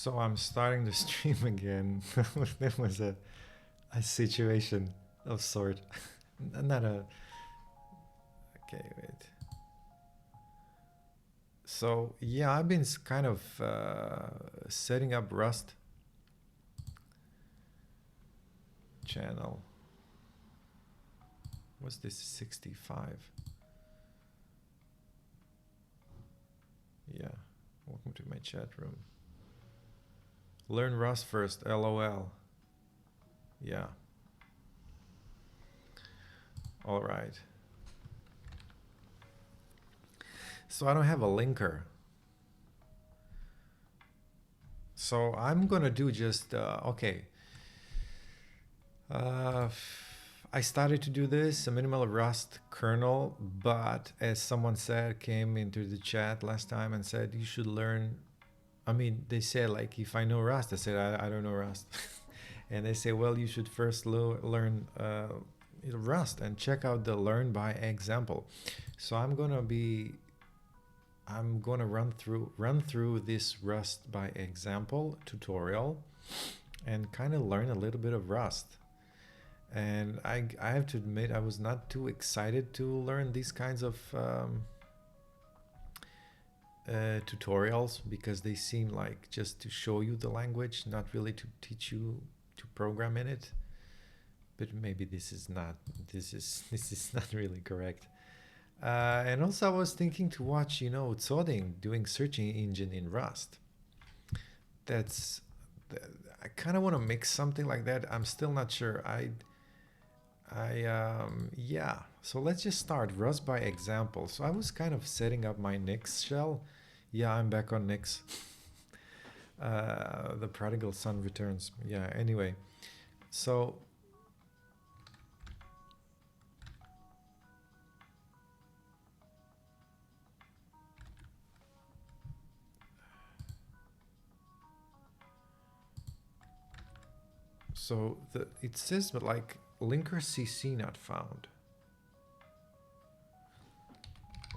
So I'm starting the stream again. That was a situation of sort. Not a. Okay, wait. So yeah, I've been kind of setting up Rust channel. What's this? 65. Yeah. Welcome to my chat room. Learn Rust first. LOL. Yeah. All right. So I don't have a linker. So I'm gonna do just okay. I started to do this, a minimal Rust kernel, but as someone said, came into the chat last time and said you should learn. I mean, they said like if I know Rust, I said I don't know Rust, and they say well you should first learn Rust and check out the learn by example. So I'm gonna run through this Rust by example tutorial and kind of learn a little bit of Rust. And I have to admit I was not too excited to learn these kinds of tutorials because they seem like just to show you the language, not really to teach you to program in it. But maybe this is not really correct. And also I was thinking to watch, Tsoding doing searching engine in Rust. That's I kind of want to mix something like that. I'm still not sure. Yeah. So let's just start Rust by example. So I was kind of setting up my Nix shell. Yeah, I'm back on Nix. The prodigal son returns. Yeah. Anyway, so it says but like linker CC not found.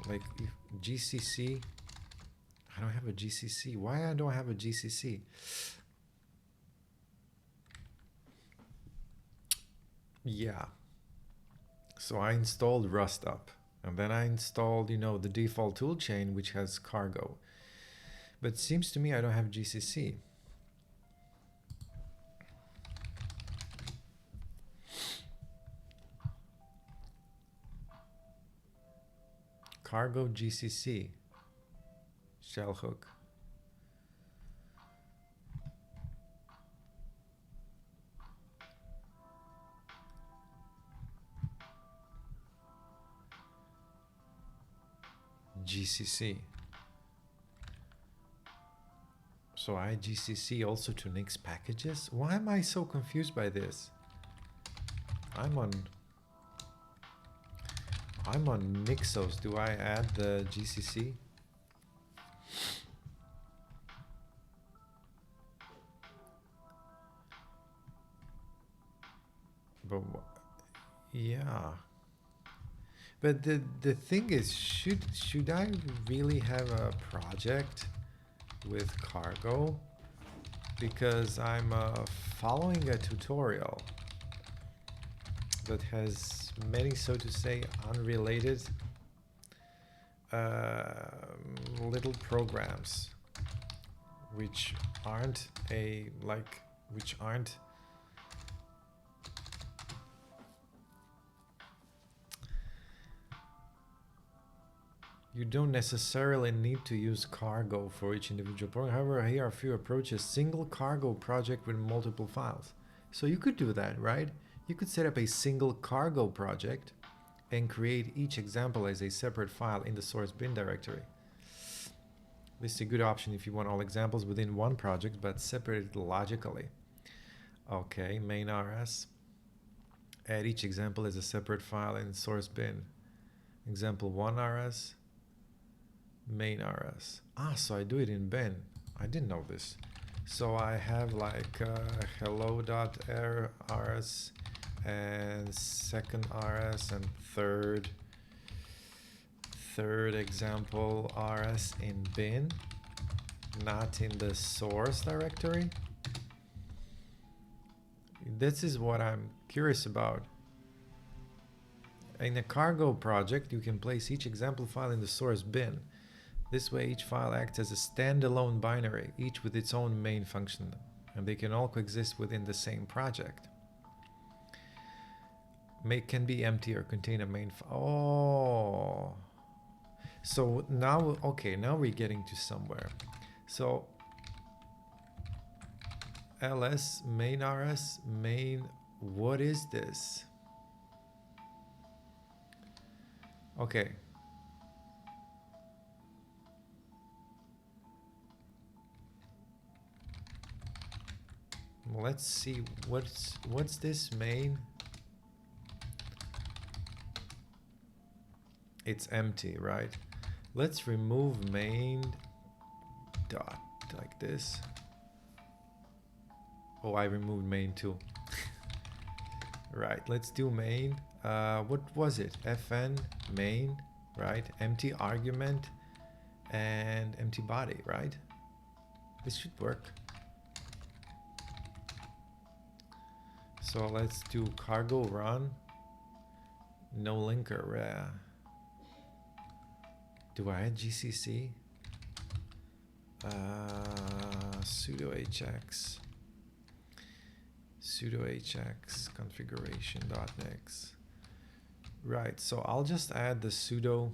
Like if GCC, I don't have a GCC. Why I don't have a GCC? Yeah. So I installed Rust up, and then I installed, the default toolchain which has cargo. But it seems to me I don't have GCC. Cargo GCC shell hook. GCC. So I GCC also to Nix packages? Why am I so confused by this? I'm on Nixos. Do I add the GCC? But yeah. But the thing is, should I really have a project with cargo? Because I'm following a tutorial that has many, so to say, unrelated little programs which aren't you don't necessarily need to use cargo for each individual program. However, here are a few approaches. Single cargo project with multiple files. So you could do that, right? You could set up a single cargo project and create each example as a separate file in the source bin directory. This is a good option if you want all examples within one project, but separated logically. Okay, main RS. Add each example as a separate file in source bin. Example 1 RS. Main RS. So I do it in bin. I didn't know this. So I have like hello.rs and second RS and third example RS in bin. not in the source directory? This is what I'm curious about. In a cargo project, you can place each example file in the source bin. This way, each file acts as a standalone binary, each with its own main function, and they can all coexist within the same project. Can be empty or contain a main file. Oh. So now, okay, now we're getting to somewhere. So ls main rs main, what is this? Okay. Well, let's see what's this main. It's empty, right? Let's remove main dot like this. Oh, I removed main too. Right, let's do main. What was it? Fn main, right? Empty argument and empty body, right? This should work. So let's do cargo run. No linker. Do I add GCC? Sudo hx configuration.next. Right, so I'll just add the sudo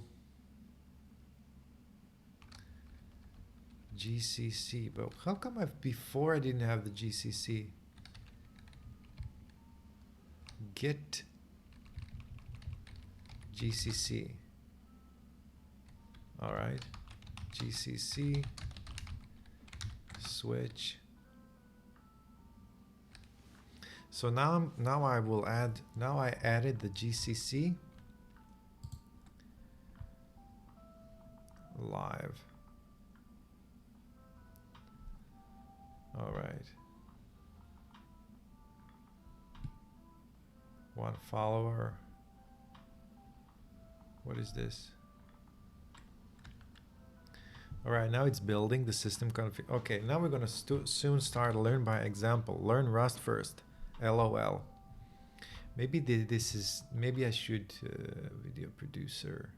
GCC, but how come before I didn't have the GCC? Git GCC. All right, GCC switch. So now I added the GCC live. All right. One follower. What is this? All right, now it's building the system config. Okay, now we're gonna soon start learn by example. Learn Rust first. LOL. Maybe this is. Maybe I should video producer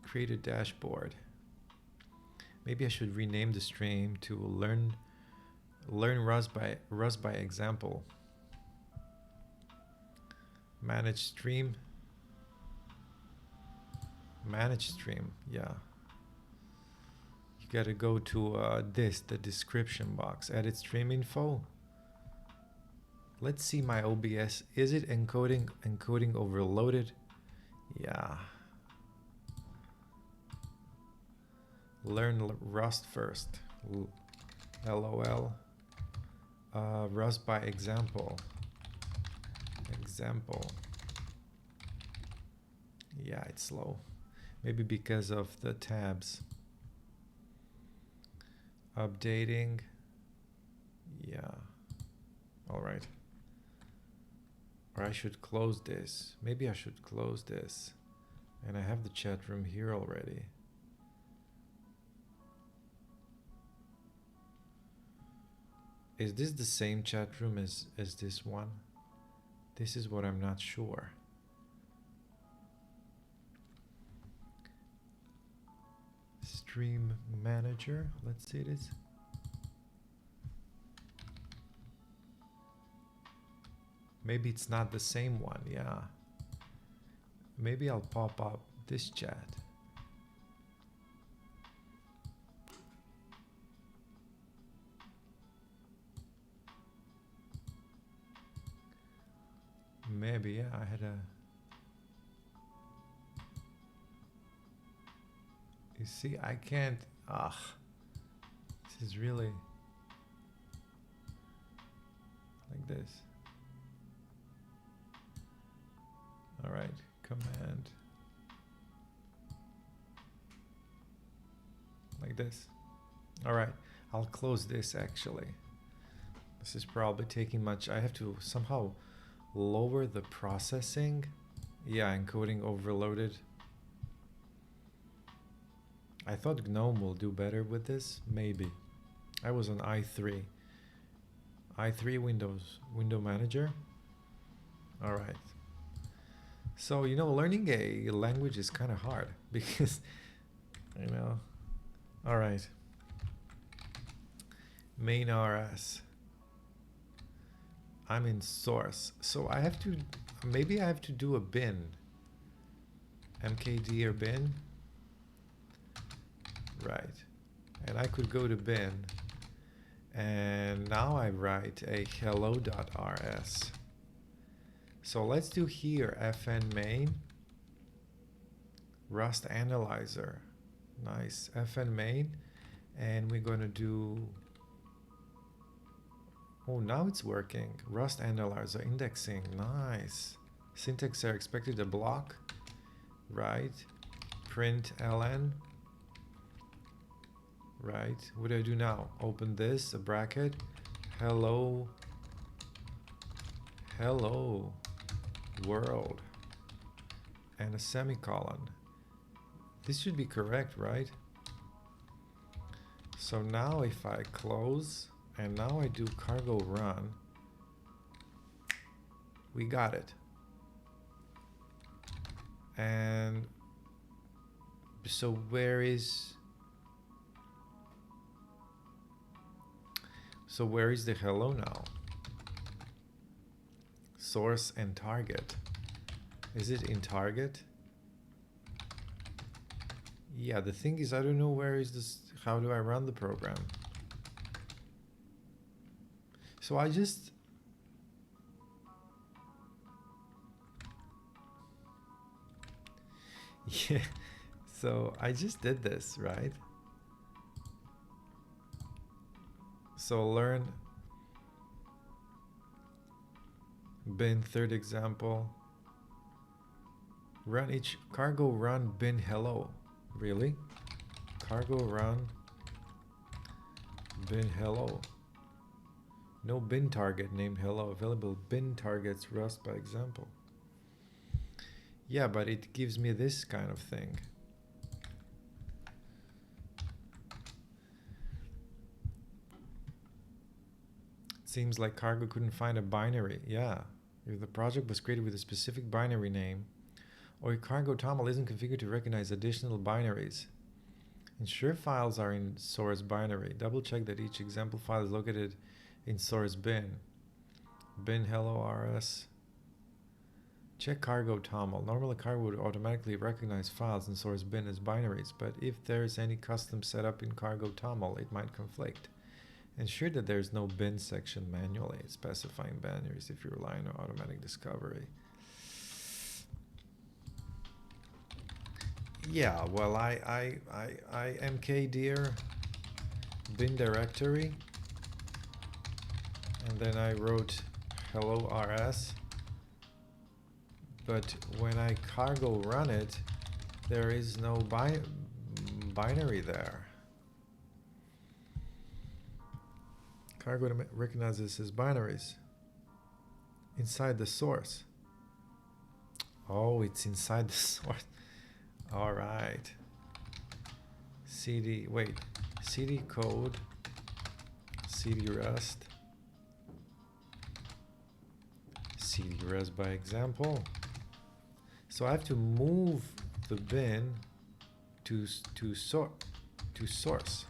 create a dashboard. Maybe I should rename the stream to learn Rust by example. Manage stream. Manage stream. Yeah. You gotta go to the description box. Edit stream info. Let's see my OBS. Is it encoding overloaded? Yeah. Learn Rust first. LOL. Rust by example. Yeah, it's slow. Maybe because of the tabs. Updating. Yeah. All right. Or I should close this. Maybe I should close this. And I have the chat room here already. Is this the same chat room as this one? This is what I'm not sure. Stream manager. Let's see this. Maybe it's not the same one. Yeah. Maybe I'll pop up this chat. Maybe, yeah, I had a... You see, I can't... this is really... like this. All right, command. Like this. All right, I'll close this actually. This is probably taking much. I have to somehow lower the processing. Yeah, encoding overloaded. I thought GNOME will do better with this, maybe. I was on i3. i3 window manager. All right. So, learning a language is kind of hard because, you know, all right. Main RS. I'm in source. So maybe I have to do a bin. MKD or bin. Right. And I could go to bin. And now I write a hello.rs. So let's do here fn main Rust analyzer. Nice. Fn main. And we're going to do, oh, now it's working. Rust analyzer indexing. Nice. Syntax are expected to block. Right. Print ln. Right. What do I do now? Open this, a bracket. Hello world. And a semicolon. This should be correct, right? So now if I close and now I do cargo run, we got it. And so where is the hello now? Source and target. Is it in target? Yeah, the thing is I don't know where is this, how do I run the program? So I just yeah, so I just did this, right? So learn bin, third example. Run each cargo run bin hello. Really? Cargo run bin hello. No bin target named hello available. Bin targets Rust by example. Yeah, but it gives me this kind of thing. Seems like cargo couldn't find a binary. Yeah. If the project was created with a specific binary name, or your cargo toml isn't configured to recognize additional binaries. Ensure files are in source binary. Double check that each example file is located in source bin. Bin hello rs. Check cargo toml. Normally cargo would automatically recognize files in source bin as binaries, but if there is any custom setup in cargo toml, it might conflict. Ensure that there is no bin section manually specifying binaries if you rely on automatic discovery. Yeah, well, I mkdir bin directory, and then I wrote hello rs. But when I cargo run it, there is no binary there. Cargo recognizes as binaries inside the source. Oh, it's inside the source. All right. cd code, cd rust by example. So I have to move the bin to source.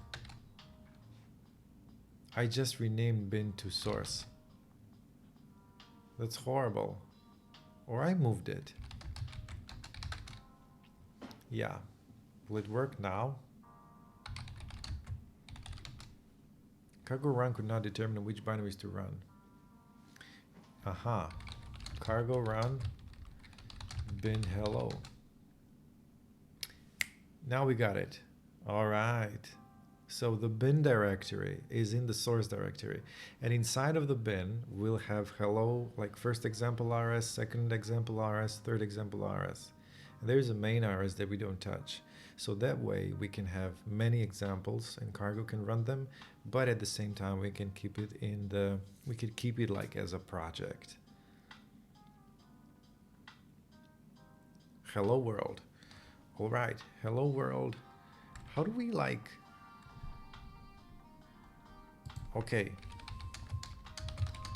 I just renamed bin to source. That's horrible. Or I moved it. Yeah. Will it work now? Cargo run could not determine which binaries to run. Aha. Cargo run bin hello. Now we got it. All right. So the bin directory is in the source directory, and inside of the bin we'll have hello, like first example rs, second example rs, third example rs. And there's a main rs that we don't touch. So that way we can have many examples and cargo can run them, but at the same time we can keep it we could keep it like as a project. Hello world. All right, hello world. How do we like Okay.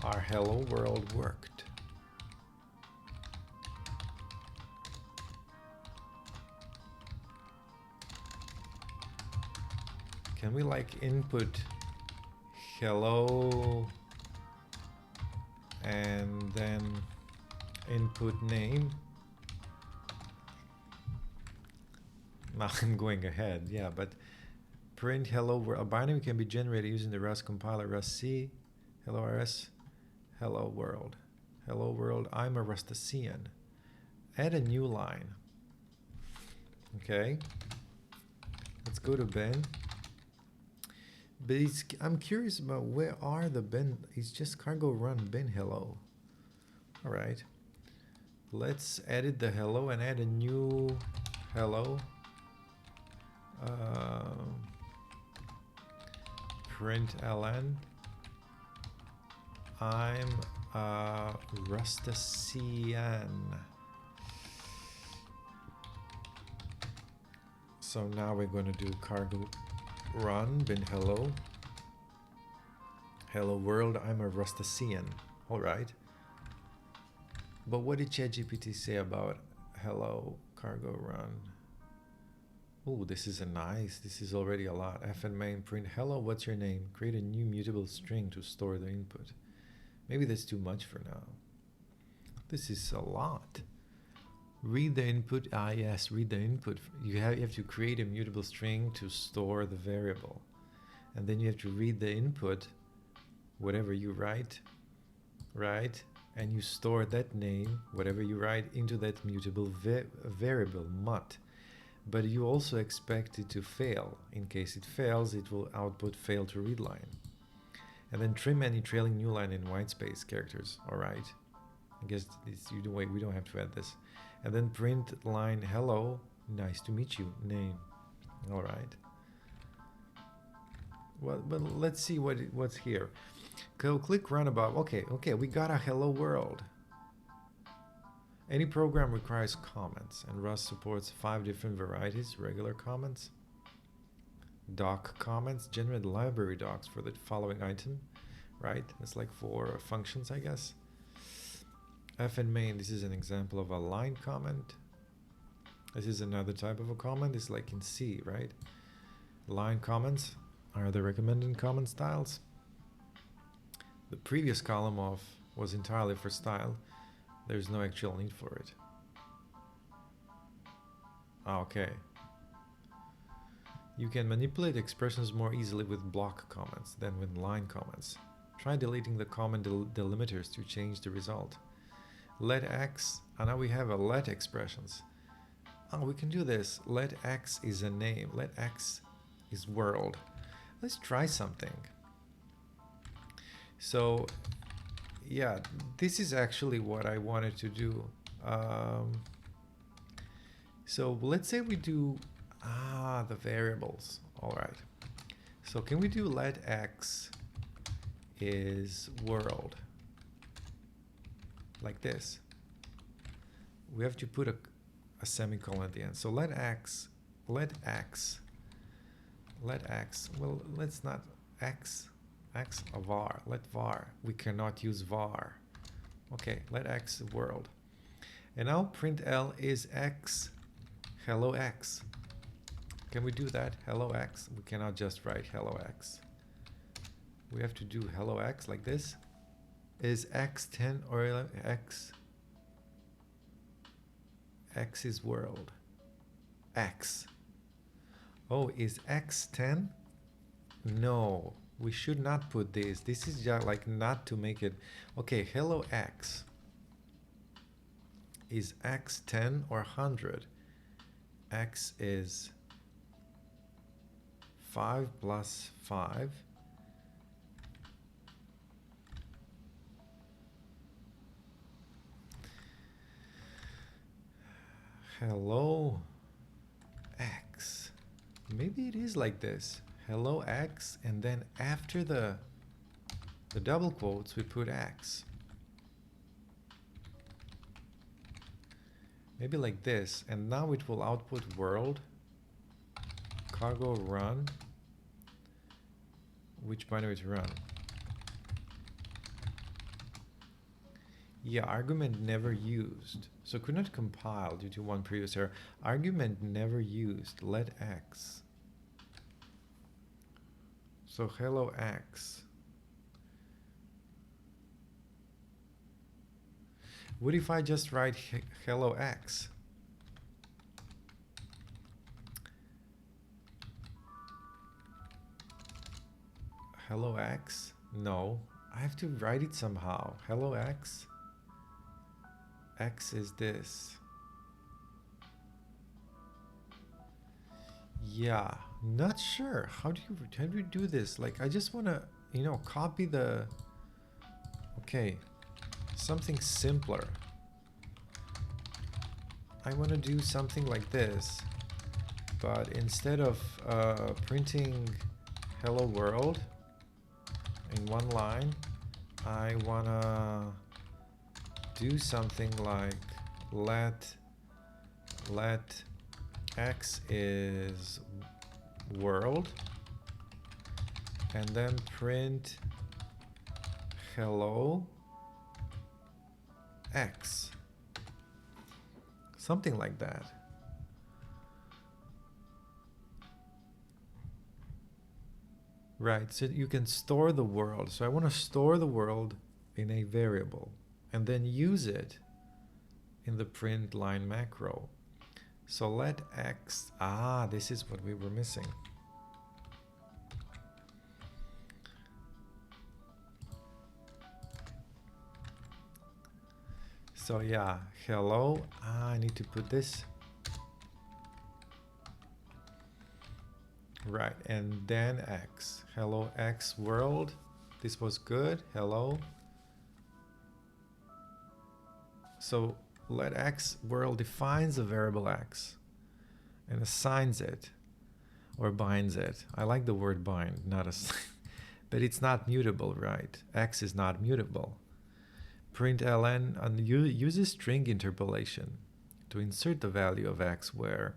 Our hello world worked. Can we like input hello and then input name? Now I'm going ahead, yeah, but print hello world. A binary can be generated using the Rust compiler rustc hello rs hello world. Hello world, I'm a Rustacean. Add a new line. Okay. Let's go to bin. But I'm curious about where are the bin. It's just cargo run bin hello. All right. Let's edit the hello and add a new hello. Print ln. I'm a Rustacean. So now we're going to do cargo run bin hello. Hello world, I'm a Rustacean. All right. But what did ChatGPT say about hello cargo run? Oh, this is this is already a lot. Fn main print hello, what's your name? Create a new mutable string to store the input. Maybe that's too much for now. This is a lot. Read the input. Yes, read the input. You have to create a mutable string to store the variable. And then you have to read the input, whatever you write, right? And you store that name, whatever you write, into that mutable variable, mut. But you also expect it to fail. In case it fails, it will output fail to read line. And then trim any trailing new line in whitespace characters. All right. I guess we don't have to add this. And then print line hello, nice to meet you, name. All right. Well, but let's see what's here. Go click run above. Okay, we got a hello world. Any program requires comments, and Rust supports 5 different varieties. Regular comments, doc comments, generate library docs for the following item, right? It's like for functions, I guess. Fn main, this is an example of a line comment. This is another type of a comment. It's like in C, right? Line comments are the recommended comment styles. The previous column was entirely for style. There's no actual need for it. Okay. You can manipulate expressions more easily with block comments than with line comments. Try deleting the comment delimiters to change the result. Let x, and now we have a let expressions. Oh, we can do this. Let x is a name. Let x is world. Let's try something. So, yeah, this is actually what I wanted to do. So let's say we do the variables. All right. So can we do let x is world like this? We have to put a semicolon at the end. So let x, well, let's not x a var, let var. We cannot use var. Okay, let x world. And now print l is x, hello x. Can we do that? Hello x. We cannot just write hello x. We have to do hello x like this. Is x 10 or 11? X is world. X. Oh, is x 10? No, we should not put this. This is just like not to make it. Okay, hello x. Is x 10 or 100? X is 5 plus 5. Hello x. Maybe it is like this. Hello x, and then after the double quotes we put x. Maybe like this, and now it will output world cargo run. Which binary to run? Yeah, argument never used. So could not compile due to one previous error. Argument never used. Let x. So hello x. What if I just write hello x? Hello x? No, I have to write it somehow. Hello x. X is this. Yeah, not sure. How do you do this? Like, I just want to, copy the. Okay, something simpler. I want to do something like this, but instead of printing hello world in one line, I want to do something like let x is world, and then print hello x. Something like that. Right, so you can store the world. So I want to store the world in a variable and then use it in the print line macro. So let x, this is what we were missing. So yeah, hello, I need to put this. Right, and then x, hello x world, this was good, hello. So let x world defines a variable x and assigns it or binds it. I like the word bind, not a, but it's not mutable, right? X is not mutable. Println uses string interpolation to insert the value of x where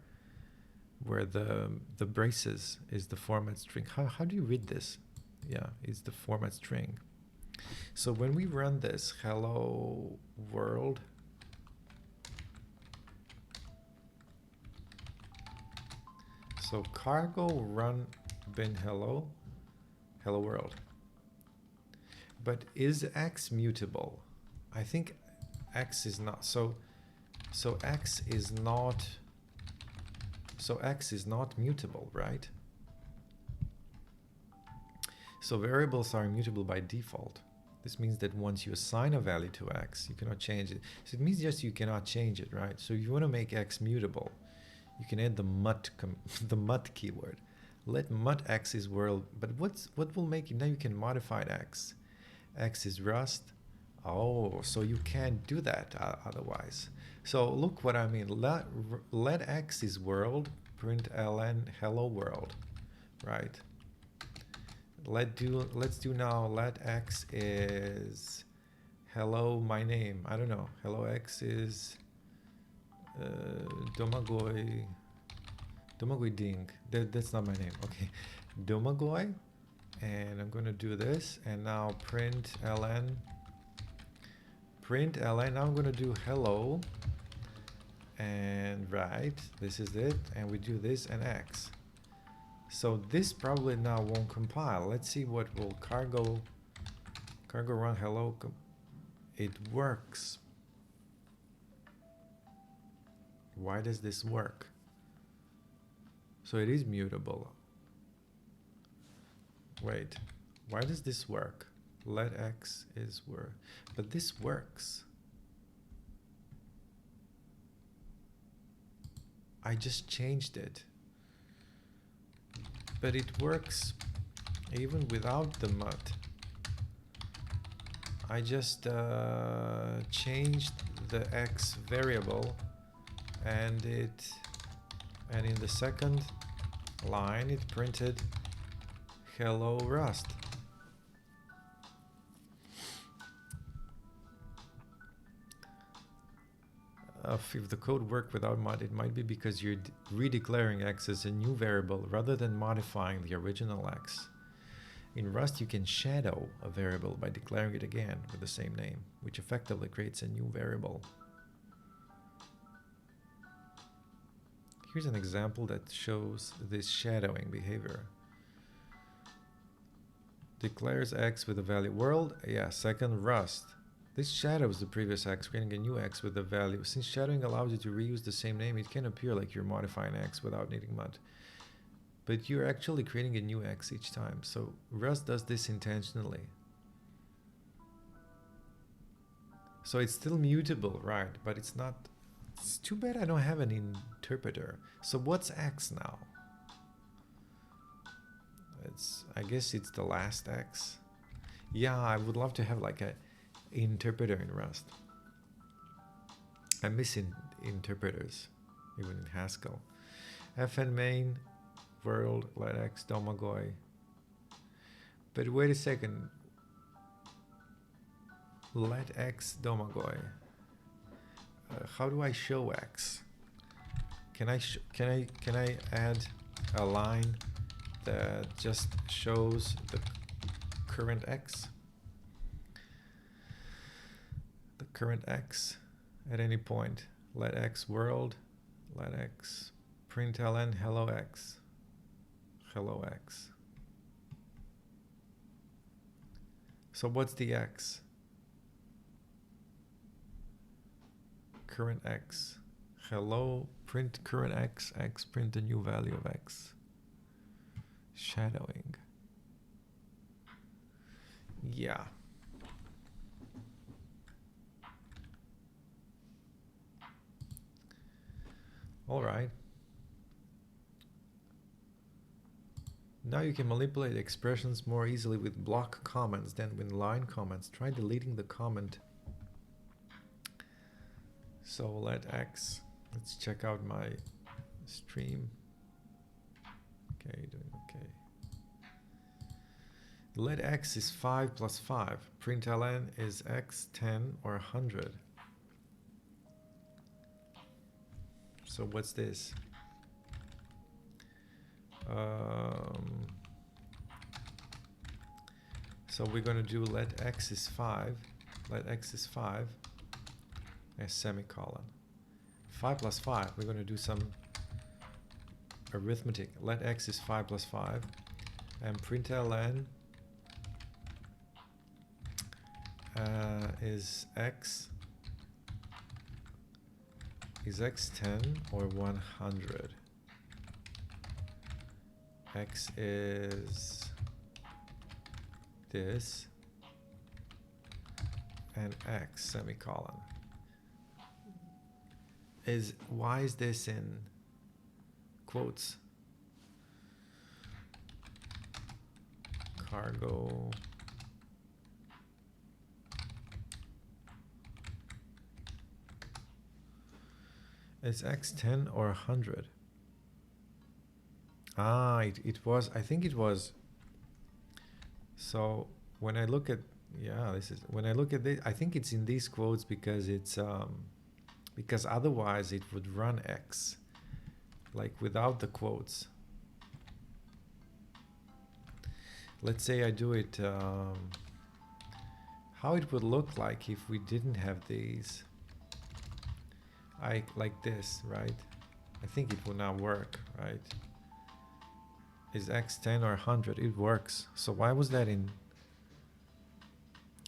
the braces is the format string. How do you read this? Yeah, it's the format string. So when we run this hello world, so cargo run bin hello world. But is x mutable? I think x is not. So x is not. So x is not mutable, right? So variables are immutable by default. This means that once you assign a value to x, you cannot change it. So it means just you cannot change it, right? So if you want to make x mutable, you can add the mut keyword. Let mut x is world, but what will make it? Now you can modify x. X is Rust. Oh, so you can't do that otherwise. So look what I mean. Let x is world, println hello world, right? Let's do now let x is hello my name. I don't know. Hello x is Domagoj Ding. That's not my name. Okay, Domagoj, and I'm going to do this, and now println. Now I'm going to do hello, and right, this is it, and we do this and x. So this probably now won't compile. Let's see what will cargo run hello. It works. Why does this work? So it is mutable. Wait, why does this work? Let x is work, but this works. I just changed it, but it works even without the mut. I just changed the x variable, and in the second line it printed hello Rust. If the code worked without mut, it might be because you're redeclaring x as a new variable rather than modifying the original x. In Rust, you can shadow a variable by declaring it again with the same name, which effectively creates a new variable. Here's an example that shows this shadowing behavior. Declares X with the value world. Yeah, second Rust. This shadows the previous X, creating a new X with the value. Since shadowing allows you to reuse the same name, it can appear like you're modifying X without needing mud. But you're actually creating a new X each time. So Rust does this intentionally. So it's still mutable, right? But it's not. It's too bad I don't have an interpreter. So what's X now? I guess it's the last X. Yeah, I would love to have like a interpreter in Rust. I'm missing interpreters, even in Haskell. fn main world let x Domagoj. But wait a second. Let x Domagoj. How do I show x? Can I add a line that just shows the current x? The current x at any point. Let x world, let x println hello x. Hello x. So what's the x? Current x. Hello, print current x, x print the new value of x. Shadowing. Yeah. All right. Now you can manipulate expressions more easily with block comments than with line comments. Try deleting the comment. So let x, let's check out my stream. Okay, doing okay. Let x is 5 plus 5. Println is x 10 or 100. So what's this? So we're going to do let x is 5. Let x is 5. A semicolon. 5 plus 5. We're going to do some arithmetic. Let x is 5 plus 5. And println is x 10 or 100? X is this and x semicolon. Why is this in quotes? Cargo is x 10 or 100? Ah, it was, I think it was. So when I look at, yeah, when I look at this, I think it's in these quotes because it's, because otherwise it would run x, like without the quotes. Let's say I do it, how it would look like if we didn't have these. Like this, right? I think it would not work, right? Is x 10 or 100? It works. So why was that in?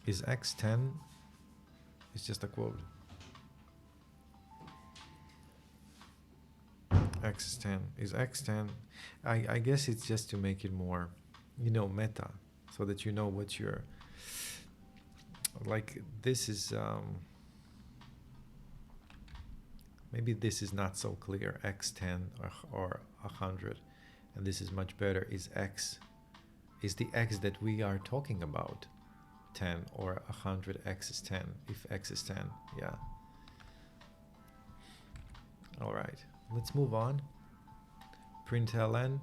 Is x 10? It's just a quote. X is 10. Is x 10? I guess it's just to make it more, you know, meta, so that you know what you're. Like this is. Maybe this is not so clear. X 10 or 100. And this is much better. Is x, is the x that we are talking about 10 or 100? X is 10. If x is 10, yeah. All right, let's move on. Println.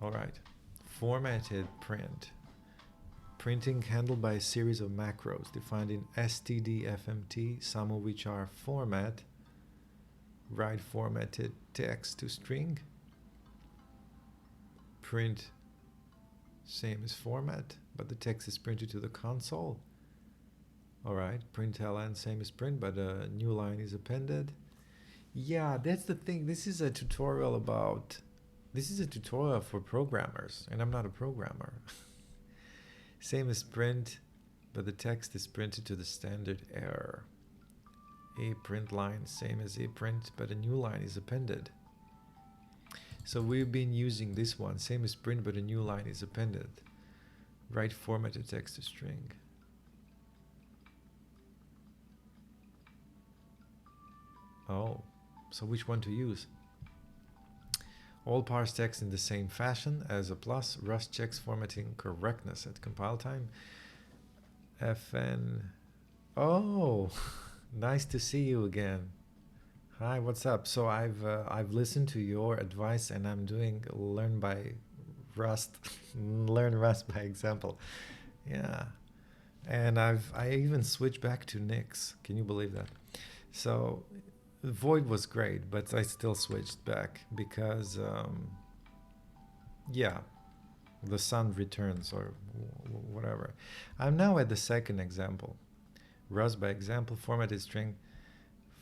All right, formatted print. Printing handled by a series of macros defined in stdfmt, some of which are format. Write formatted text to string. Print Same as format, but the text is printed to the console. All right, println, same as print, but a new line is appended. Yeah, that's the thing. This is a tutorial for programmers, and I'm not a programmer. Same as print, but the text is printed to the standard error. A print line, same as a print, but a new line is appended. So we've been using this one, same as print, but a new line is appended. Write formatted text to string. Oh, so which one to use? All parse text in the same fashion as a plus. Rust checks formatting correctness at compile time. FN. Oh, nice to see you again. Hi, what's up? So I've listened to your advice and I'm doing learn Rust by example. Yeah, and I even switched back to Nix. Can you believe that? So Void was great, but I still switched back because yeah, the sun returns or whatever. I'm now at the second example. Rust by example, formatted string,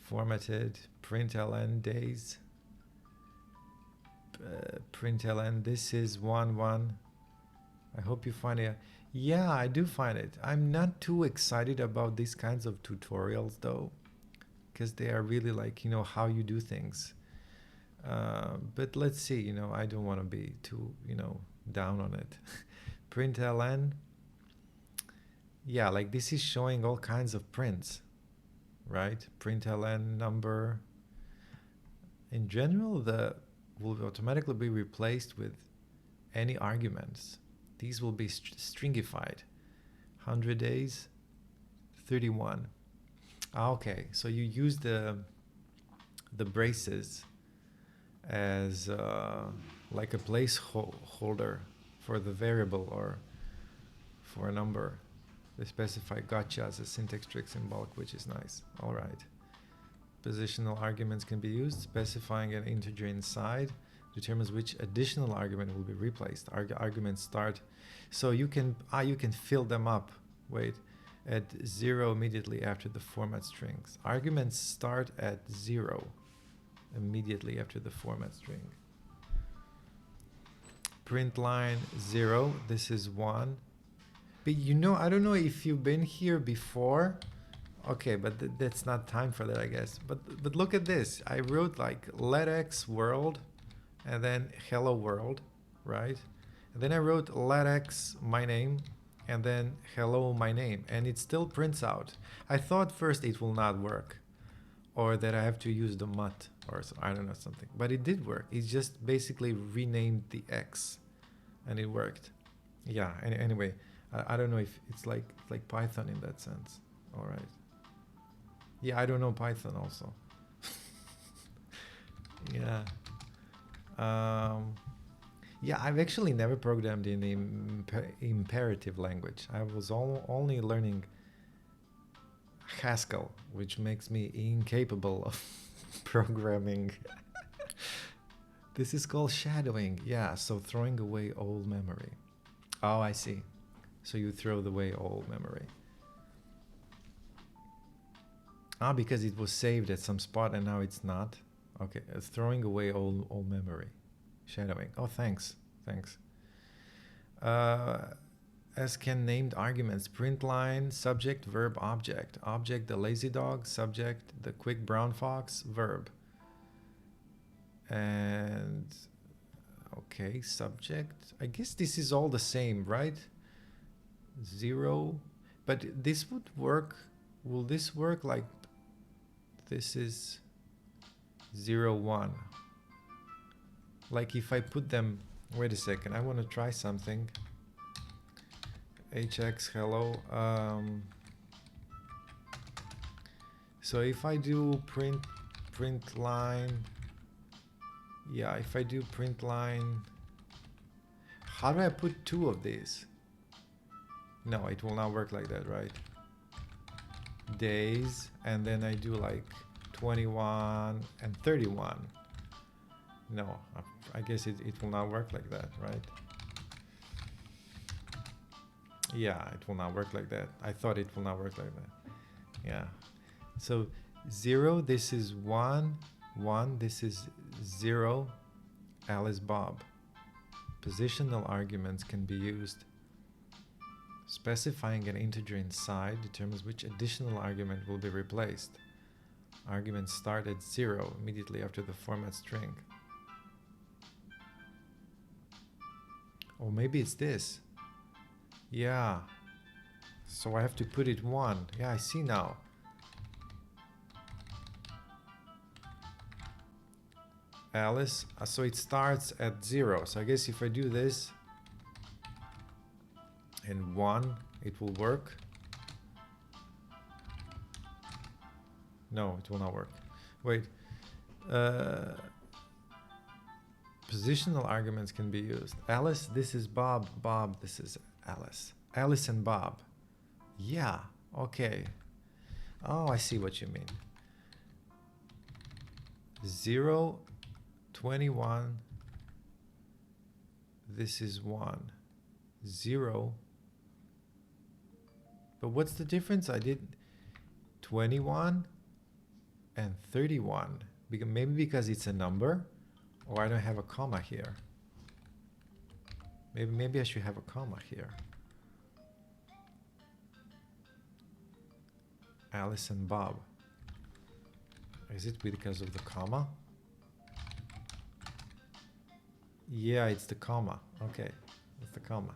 formatted println days, println. This is 1 I hope you find it. Yeah, I do find it. I'm not too excited about these kinds of tutorials though, because they are really like, you know, how you do things. But let's see, you know, I don't want to be too, you know, down on it. Println. Yeah, like this is showing all kinds of prints, right? Println number. In general, the will automatically be replaced with any arguments. These will be stringified. 100 days, 31. Okay, so you use the braces as like a placeholder for the variable or for a number. They specify gotcha as a syntax tricks in bulk, which is nice. All right. Positional arguments can be used. Specifying an integer inside determines which additional argument will be replaced. Arguments start, so you can fill them up. Wait, at 0 immediately after the format strings. Arguments start at 0 immediately after the format string. Print line 0. This is 1. But you know, I don't know if you've been here before. Okay, but that's not time for that, I guess. But look at this. I wrote like let x world and then hello world, right? And then I wrote let x my name and then hello my name, and it still prints out. I thought first it will not work, or that I have to use the mut or so, I don't know, something. But it did work. It just basically renamed the x and it worked. Yeah, anyway, I don't know if it's like Python in that sense. All right. Yeah, I don't know Python also. Yeah. Yeah, I've actually never programmed in imperative language. I was only learning Haskell, which makes me incapable of programming. This is called shadowing. Yeah, so throwing away old memory. Oh, I see. So you throw away old memory. Ah, because it was saved at some spot and now it's not. Okay, throwing away old memory. Shadowing. Oh, thanks. As can named arguments: print line, subject, verb, object. Object, the lazy dog. Subject, the quick brown fox. Verb. And okay, subject. I guess this is all the same, right? 0. But this would work. Will this work like this is 0, 1? Like if I put them, wait a second, I want to try something. hx hello. So if I do print line, yeah, if I do print line, how do I put 2 of these? No, it will not work like that, right? Days, and then I do like 21 and 31. No, I guess it will not work like that, right? Yeah, it will not work like that. I thought it will not work like that. Yeah. So 0, this is 1, 1, this is 0, Alice, Bob. Positional arguments can be used. Specifying an integer inside determines which additional argument will be replaced. Arguments start at 0 immediately after the format string. Or maybe it's this. Yeah. So I have to put it 1. Yeah, I see now. Alice, so it starts at 0. So I guess if I do this and 1, it will work. No, it will not work. Wait. Positional arguments can be used. Alice, this is Bob. Bob, this is Alice. Alice and Bob. Yeah, okay. Oh, I see what you mean. 0, 21. This is 1. 0. But what's the difference? I did 21 and 31. Maybe because it's a number, or I don't have a comma here. Maybe I should have a comma here. Alice and Bob. Is it because of the comma? Yeah, it's the comma. Okay, it's the comma.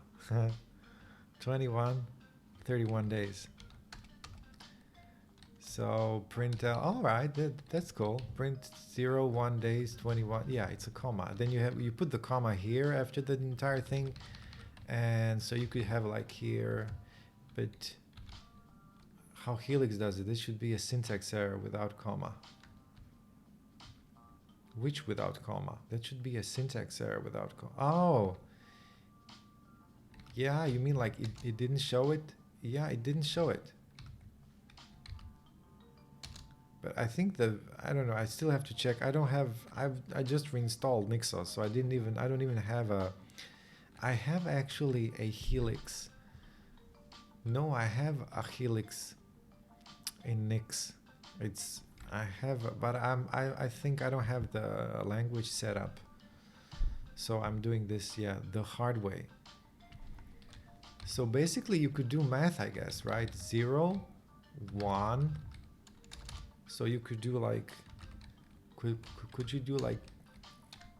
21, 31 days. So print out, all right, that's cool. Print 0, 1 days, 21. Yeah, it's a comma. Then you put the comma here after the entire thing. And so you could have like here, but how Helix does it, this should be a syntax error without comma. Which without comma? That should be a syntax error without comma. Oh. Yeah, you mean like it didn't show it? Yeah, it didn't show it. But I think I don't know, I still have to check. I just reinstalled Nixos, so I don't even have I have actually a Helix. No, I have a Helix in Nix. But I think I don't have the language set up. So I'm doing this, yeah, the hard way. So basically you could do math, I guess, right? 0, 1. So you could do like, could you do like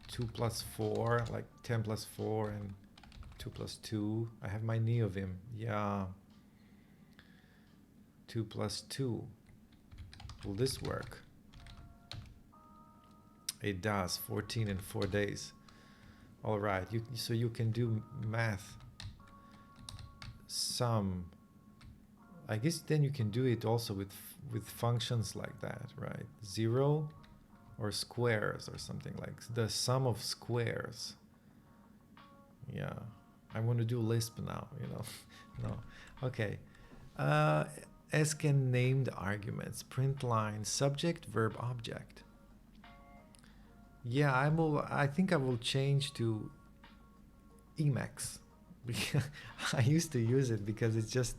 2 plus 4, like 10 plus 4 and 2 plus 2? I have my Neovim, yeah. 2 plus 2. Will this work? It does, 14 in 4 days. All right, so you can do math. Sum. I guess then you can do it also with functions like that, right? 0 or squares or something like the sum of squares. Yeah, I want to do Lisp now, you know. No, okay. Ascan named arguments, print line, subject, verb, object. Yeah, I think I will change to Emacs. I used to use it because it's just,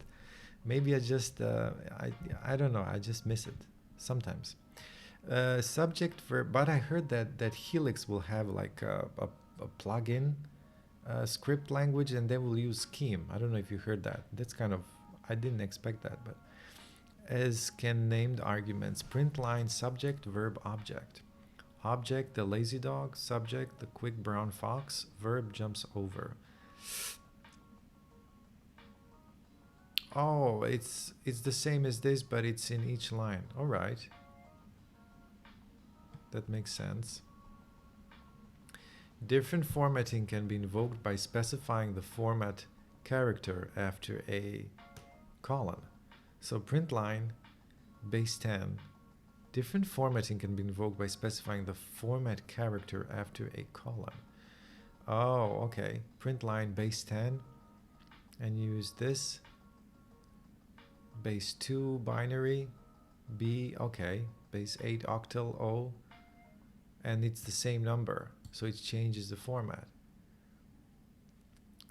maybe I just, I don't know, I just miss it sometimes. Subject, verb, but I heard that Helix will have like a plugin script language, and they will use Scheme. I don't know if you heard that. That's kind of, I didn't expect that, but Ascan named arguments, print line, subject, verb, object. Object, the lazy dog. Subject, the quick brown fox. Verb, jumps over. Oh, it's the same as this, but it's in each line. All right. That makes sense. Different formatting can be invoked by specifying the format character after a colon. So print line, base 10. Different formatting can be invoked by specifying the format character after a colon. Oh, okay. Print line, base 10. And use this. Base 2 binary, B, okay. Base 8 octal, O. And it's the same number, so it changes the format.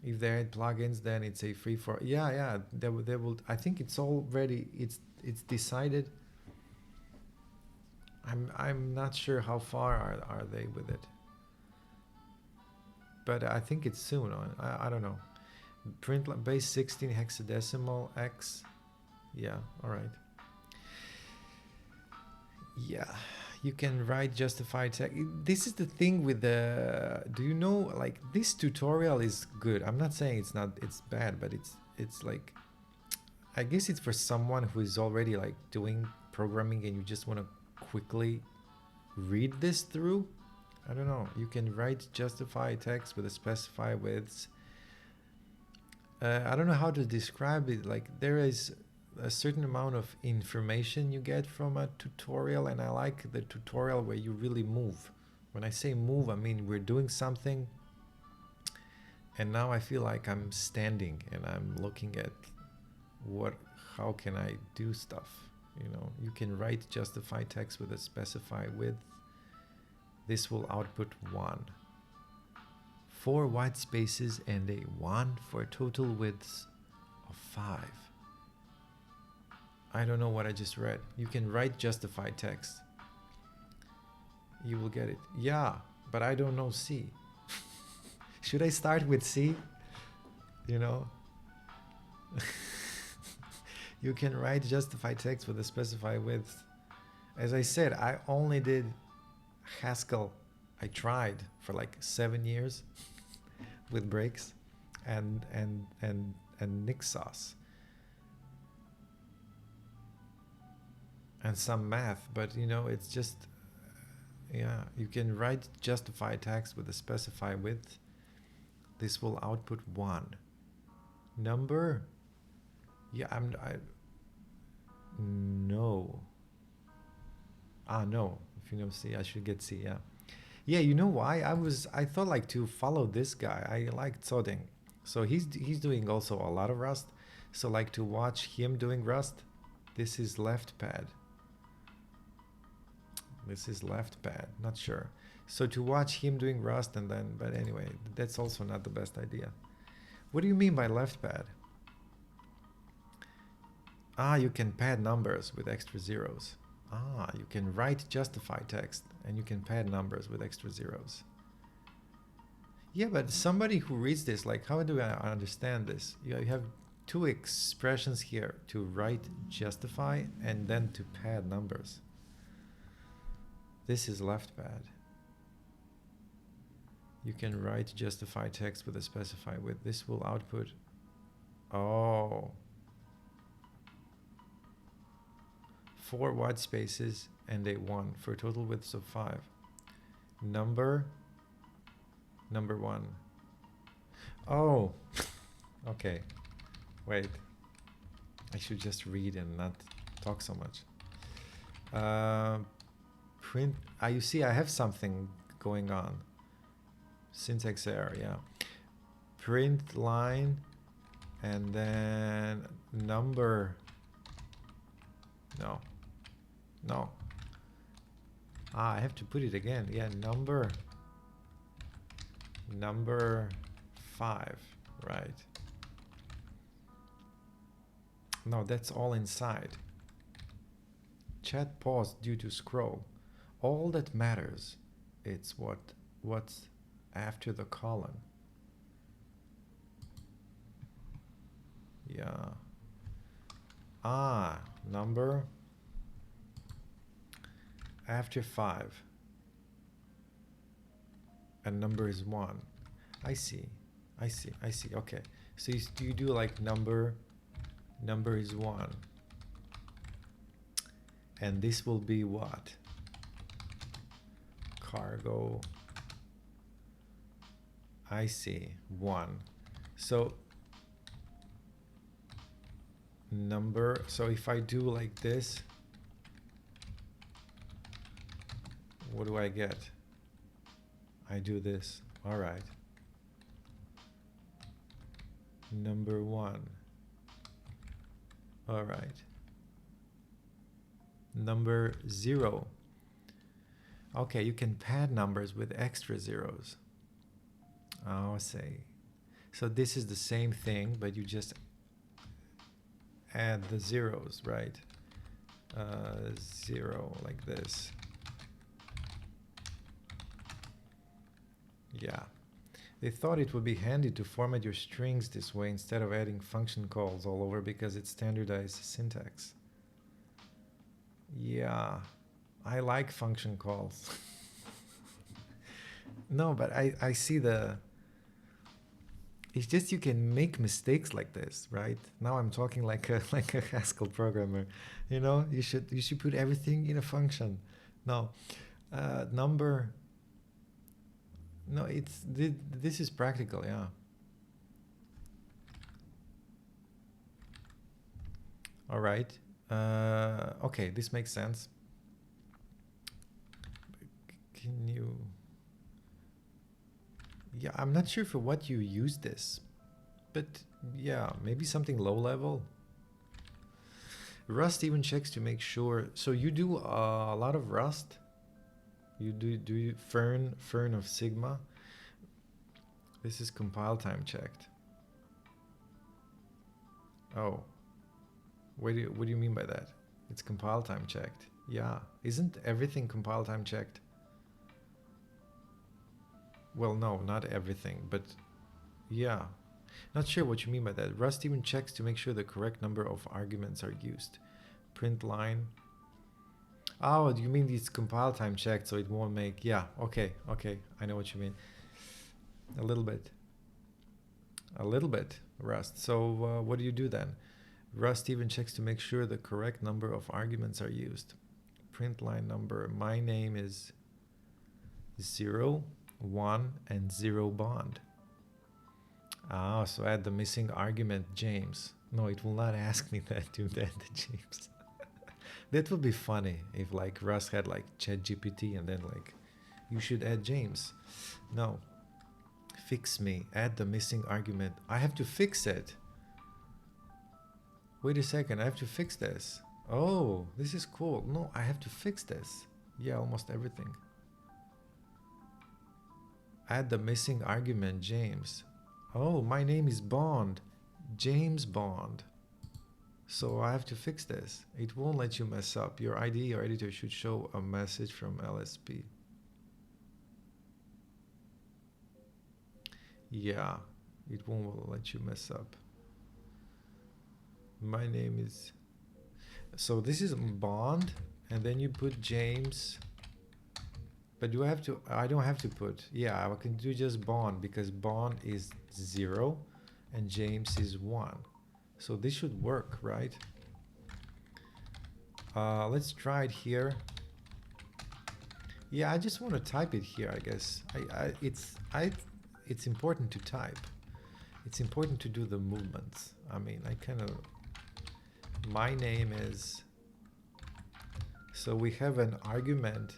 If they had plugins, then it's a free for. Yeah, yeah. They will. I think it's already. It's decided. I'm not sure how far are they with it. But I think it's soon. I don't know. Print base 16 hexadecimal X. Yeah. All right. Yeah, you can write justified text. This is the thing with the. Do you know, like, this tutorial is good. I'm not saying it's not. It's bad, but it's like, I guess it's for someone who is already like doing programming and you just want to quickly read this through. I don't know. You can write justified text with a specify widths. I don't know how to describe it. Like, there is a certain amount of information you get from a tutorial, and I like the tutorial where you really move. When I say move, I mean we're doing something and now I feel like I'm standing and I'm looking at how can I do stuff. You can write justify text with a specify width. This will output 1, 4 white spaces and a 1 for a total width of 5. I don't know what I just read. You can write justified text. You will get it. Yeah, but I don't know C. Should I start with C? You can write justified text with a specified width. As I said, I only did Haskell. I tried for like 7 years with breaks and Nixos. And some math, but it's just, yeah, you can write justified text with a specify width. This will output 1. Number, yeah, no. No, if you know C, I should get C, yeah. Yeah, you know why? I thought like to follow this guy. I like Zoding. So he's doing also a lot of Rust. So like to watch him doing Rust, this is left pad. This is left pad, not sure. So to watch him doing Rust and then, but anyway, that's also not the best idea. What do you mean by left pad? You can pad numbers with extra zeros. You can write justified text and you can pad numbers with extra zeros. Yeah, but somebody who reads this, like, how do I understand this? You have 2 expressions here, to write justify and then to pad numbers. This is left pad. You can write justify text with a specify width. This will output. Oh. 4 white spaces and a 1 for a total width of 5. Number 1. Oh. Okay. Wait. I should just read and not talk so much. Print. You see, I have something going on. Syntax error, yeah. Print line and then number. No. I have to put it again. Yeah, number 5, right? No, that's all inside. Chat paused due to scroll. All that matters, it's what's after the colon. Yeah. Number after 5. And number is 1. I see. Okay. So you do like number is 1. And this will be what? Cargo. I see. 1. So number, so if I do like this, what do I get? I do this. All right. Number 1. All right. Number 0. Okay, you can pad numbers with extra zeros. Oh, say. So this is the same thing, but you just add the zeros, right? 0 like this. Yeah. They thought it would be handy to format your strings this way instead of adding function calls all over because it's standardized syntax. Yeah, I like function calls. No, but I see the... It's just you can make mistakes like this, right? Now I'm talking like a like a Haskell programmer. You know, you should put everything in a function. No, number. No, this is practical, yeah. All right. Okay, this makes sense. Can you? Yeah, I'm not sure for what you use this, but yeah, maybe something low level. Rust even checks to make sure. So you do a lot of Rust. You do you Fern of Sigma. This is compile time checked. Oh, what do you mean by that? It's compile time checked. Yeah, isn't everything compile time checked? Well, no, not everything, but yeah. Not sure what you mean by that. Rust even checks to make sure the correct number of arguments are used. Print line. Oh, you mean it's compile time checked, so it won't make... Yeah, okay, I know what you mean. A little bit, Rust. So what do you do then? Rust even checks to make sure the correct number of arguments are used. Print line number. My name is 0, 1, and 0 bond. Ah, so add the missing argument, James. No, it will not ask me that to add the James. That would be funny if like Rust had like ChatGPT and then like, you should add James. No. Fix me. Add the missing argument. I have to fix it. Wait a second. I have to fix this. Oh, this is cool. No, I have to fix this. Yeah, almost everything. Add the missing argument, James. Oh, my name is Bond. James Bond. So I have to fix this. It won't let you mess up. Your IDE or editor should show a message from LSP. Yeah, it won't let you mess up. My name is... So this is Bond, and then you put James. But do I have to... I don't have to put... Yeah, I can do just Bond, because Bond is 0, and James is 1. So this should work, right? Let's try it here. Yeah, I just want to type it here, I guess. It's important to type. It's important to do the movements. I mean, I kind of... My name is... So we have an argument.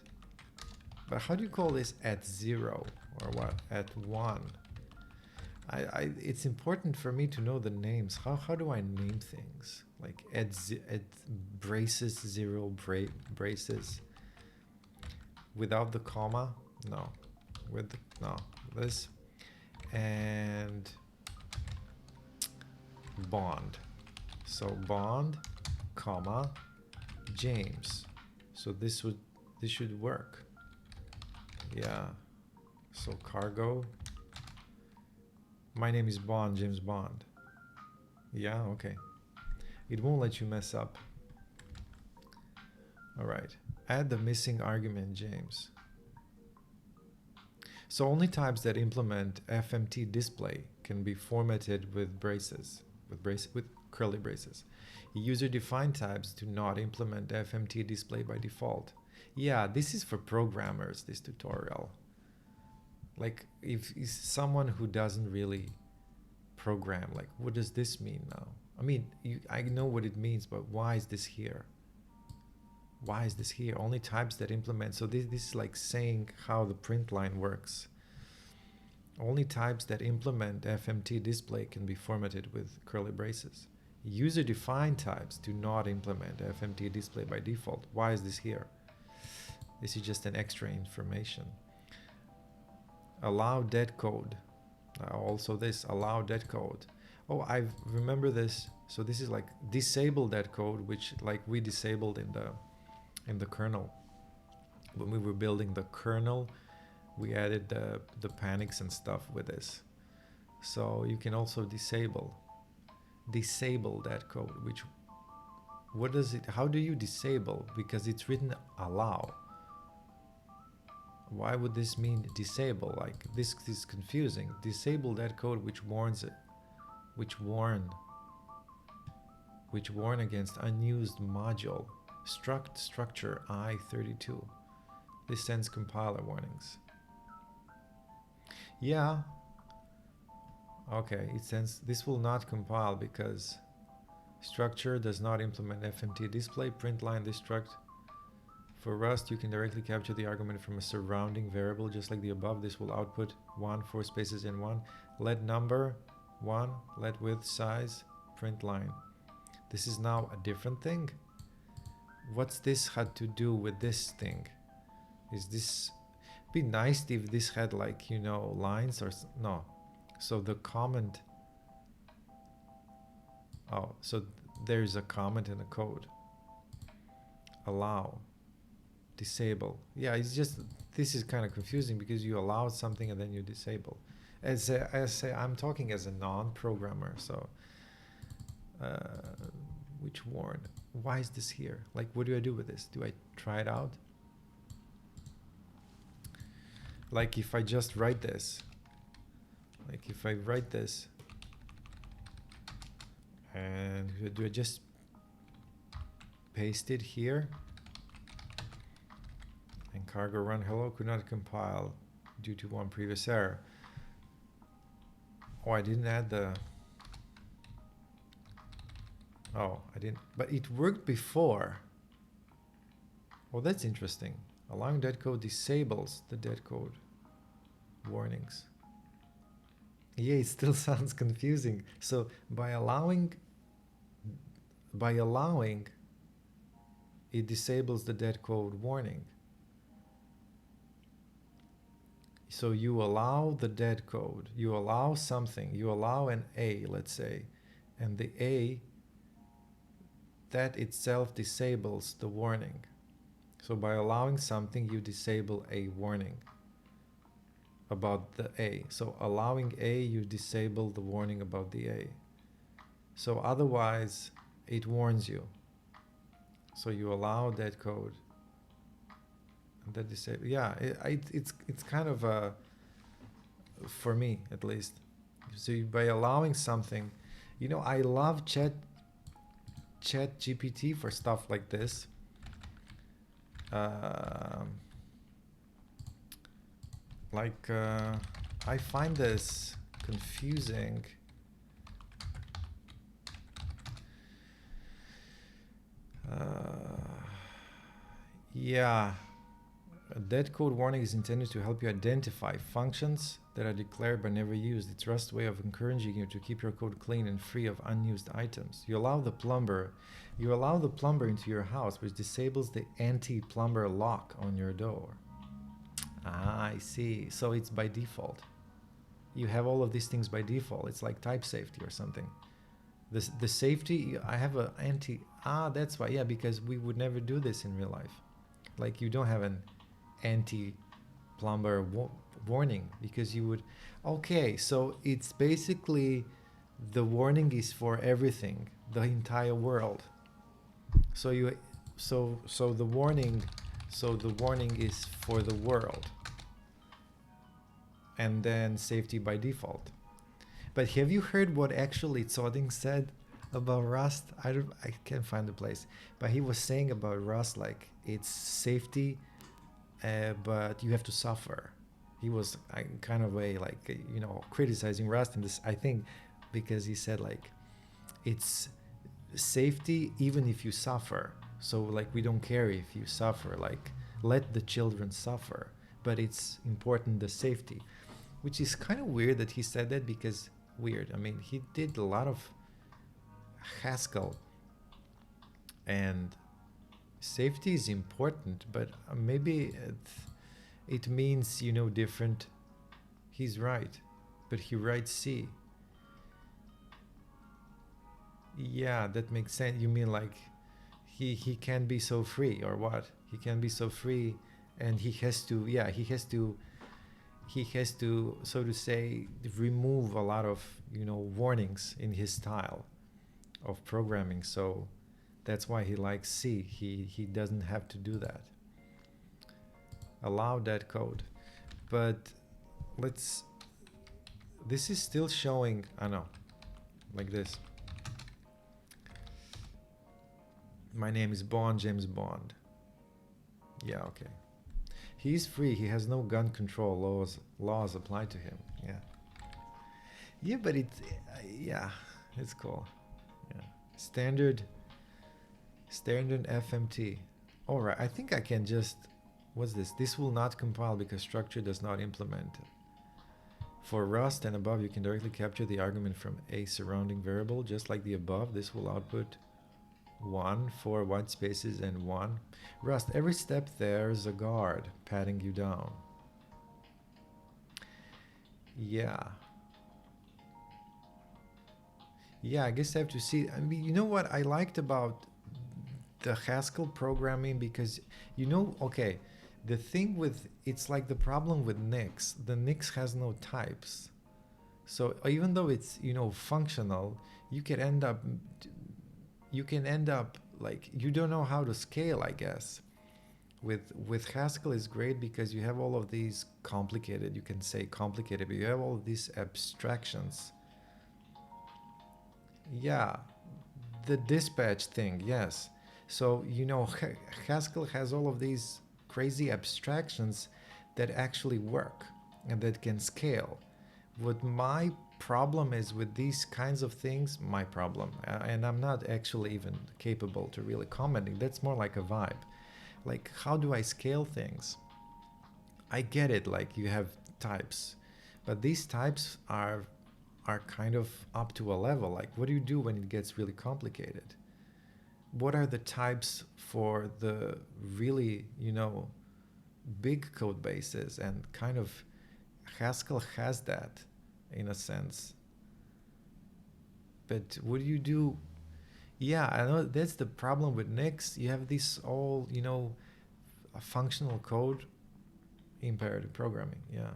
But how do you call this at 0? Or what? At 1? It's important for me to know the names. How do I name things? Like at braces, 0 braces. Without the comma? No. With the, no. This. And Bond. So Bond, comma, James. So this should work. Yeah. So cargo. My name is Bond, James Bond. Yeah, okay. It won't let you mess up. All right. Add the missing argument, James. So only types that implement FMT display can be formatted with braces, with curly braces. User-defined types do not implement FMT display by default. Yeah, this is for programmers, this tutorial. Like, if someone who doesn't really program, like, what does this mean now? I mean, I know what it means, but why is this here? Why is this here? Only types that implement. So this is like saying how the print line works. Only types that implement FMT display can be formatted with curly braces. User-defined types do not implement FMT display by default. Why is this here? This is just an extra information. Allow dead code. Also this allow dead code. Oh, I remember this. So this is like disable dead code, which like we disabled in the kernel. When we were building the kernel, we added the panics and stuff with this. So you can also disable that code, which, what does it, how do you disable? Because it's written allow. Why would this mean disable? Like this is confusing. Disable that code which warns it, which warn against unused module struct structure I32. This sends compiler warnings. Yeah. Okay, it sends this will not compile because structure does not implement FMT display print line destruct. For Rust, you can directly capture the argument from a surrounding variable, just like the above. This will output 1, 4 spaces in 1. Let number 1, let width size, print line. This is now a different thing. What's this had to do with this thing? Is this be nice if this had like, you know, lines or no? So the comment. Oh, so there's a comment in the code. Allow. Disable. Yeah, it's just this is kind of confusing because you allow something and then you disable. As I'm talking as a non-programmer, so which warn? Why is this here? Like, what do I do with this? Do I try it out? Like if I just write this, like if I write this, and do I just paste it here? And cargo run hello could not compile due to one previous error. Oh, I didn't add the. Oh, I didn't, but it worked before. Oh, that's interesting. Allowing dead code disables the dead code warnings. Yeah, it still sounds confusing. So by allowing, it disables the dead code warning. So you allow the dead code, you allow something, you allow an A, let's say, and the A, that itself disables the warning. So by allowing something, you disable a warning about the A. So allowing A, you disable the warning about the A. So otherwise, it warns you. So you allow that code. And that disable. Yeah, it's kind of a, for me at least. So by allowing something, you know, I love Chat GPT for stuff like this. I find this confusing. Yeah, a dead code warning is intended to help you identify functions that are declared but never used. It's Rust's way of encouraging you to keep your code clean and free of unused items. You allow the plumber into your house, which disables the anti-plumber lock on your door. Ah, I see. So it's by default. You have all of these things by default. It's like type safety or something. The safety, I have a anti. Ah, that's why. Yeah, because we would never do this in real life. Like you don't have an anti-plumber warning because you would. Okay, so it's basically the warning is for everything, the entire world. So you, so the warning is for the world, and then safety by default. But have you heard what actually Tsoding said about Rust? I can't find the place, but he was saying about Rust like it's safety, but you have to suffer. He was kind of like criticizing Rust in this, I think, because he said like it's safety even if you suffer. So like we don't care if you suffer, like let the children suffer, but it's important the safety, which is kind of weird that he said that because weird. I mean, he did a lot of Haskell and safety is important, but maybe it means, different. He's right. but he writes C. Yeah, that makes sense. You mean like he can be so free, or what? He can be so free, and he has to, yeah, he has to, so to say, remove a lot of, warnings in his style of programming. So that's why he likes C. He doesn't have to do that. Allow that code. But let's, this is still showing, I know, like this. My name is Bond, James Bond. Yeah, okay. He's free. He has no gun control laws apply to him. Yeah. Yeah, but yeah, it's cool. Yeah. Standard FMT. All right. I think I can just, what's this? This will not compile because structure does not implement. For Rust and above, you can directly capture the argument from a surrounding variable, just like the above. This will output 1 for white spaces and 1. Rust, every step there's a guard patting you down. Yeah. Yeah, I guess I have to see. I mean, you know what I liked about the Haskell programming, because, okay, the thing with, it's like the problem with Nix. The Nix has no types. So even though it's, functional, you can end up like, you don't know how to scale, I guess. With Haskell is great because you have all of these complicated, you can say complicated, but you have all of these abstractions. Yeah, the dispatch thing, yes. So, Haskell has all of these crazy abstractions that actually work and that can scale. What my problem is with these kinds of things, and I'm not actually even capable to really commenting, that's more like a vibe. Like, how do I scale things? I get it, like you have types, but these types are kind of up to a level. Like, what do you do when it gets really complicated? What are the types for the really, big code bases? And kind of Haskell has that in a sense. But what do you do? Yeah, I know that's the problem with Nix. You have this all, a functional code, imperative programming. Yeah.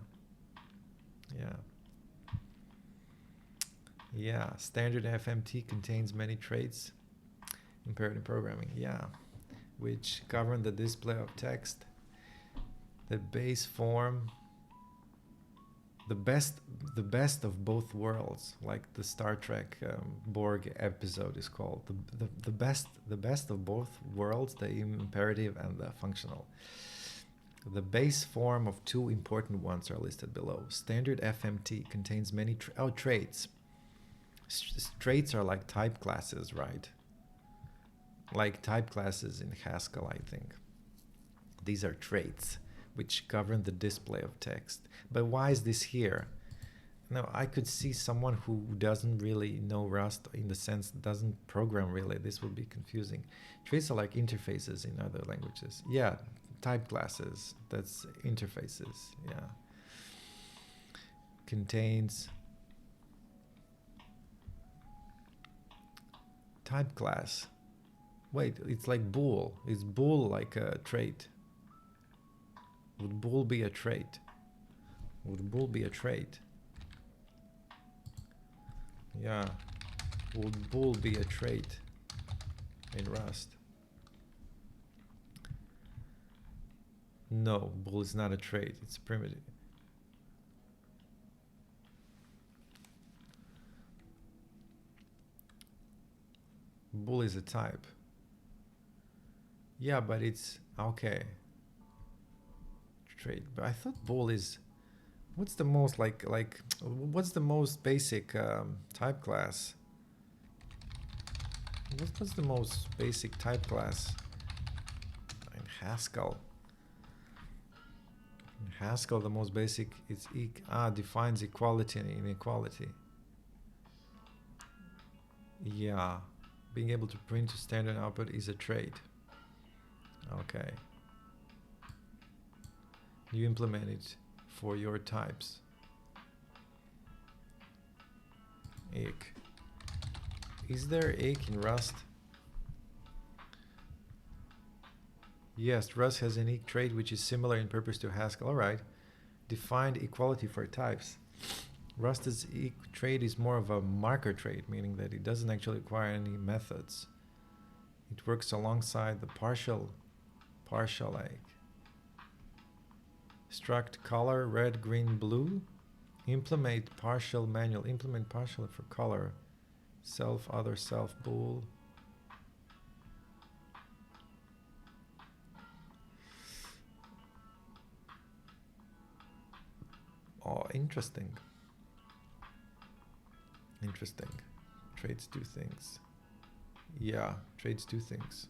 Yeah, standard FMT contains many traits, imperative programming. Yeah, which govern the display of text, the base form, the best of both worlds, like the Star Trek Borg episode is called, the best of both worlds, the imperative and the functional. The base form of two important ones are listed below. Standard FMT contains many traits. Traits are like type classes, right? Like type classes in Haskell, I think. These are traits which govern the display of text. But why is this here? Now, I could see someone who doesn't really know Rust, in the sense doesn't program really. This would be confusing. Traits are like interfaces in other languages. Yeah, type classes, that's interfaces. Yeah. Contains type class. Wait, it's like bool. Is bool like a trait? Would bool be a trait? Would bool be a trait? Yeah. Would bool be a trait in Rust? No, bool is not a trait. It's primitive. Bool is a type. Yeah, but it's okay. Trait. But I thought bool is, what's the most what's the most basic type class? What's the most basic type class in Haskell? In Haskell, the most basic is defines equality and inequality. Yeah, being able to print to standard output is a trait. Okay. You implement it for your types. Ick. Is there ick in Rust? Yes, Rust has an ick trait which is similar in purpose to Haskell. Alright. Defined equality for types. Rust's ick trait is more of a marker trait, meaning that it doesn't actually require any methods. It works alongside the partial ick. Struct color red, green, blue. Implement partial manual. Implement partial for color. Self, other, self, bool. Oh, interesting. Interesting. Traits do things. Yeah, traits do things.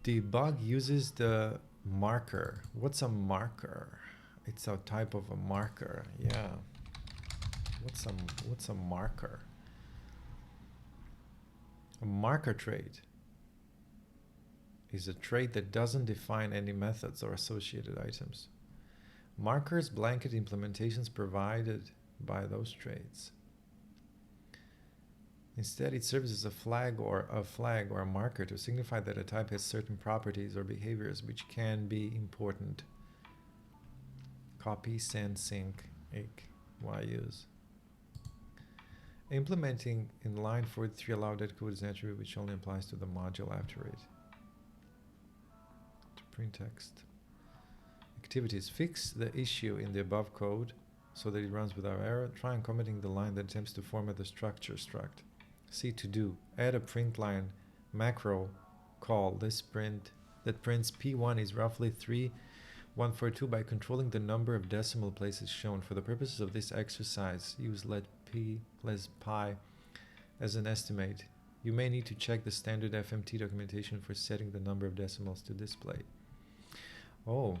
Debug uses the marker. What's a marker? It's a type of a marker. Yeah. What's a marker? A marker trait is a trait that doesn't define any methods or associated items. Markers blanket implementations provided by those traits. Instead, it serves as a flag or a marker to signify that a type has certain properties or behaviors which can be important. Copy, send, sync, ick, use. Implementing in line 43 allow that code is an attribute which only applies to the module after it. To print text. Activities. Fix the issue in the above code so that it runs without error. Try uncommenting the line that attempts to format the structure struct. See to do. Add a print line macro call this print that prints P1 is roughly 3142 by controlling the number of decimal places shown. For the purposes of this exercise, use let p less pi as an estimate. You may need to check the standard FMT documentation for setting the number of decimals to display. Oh.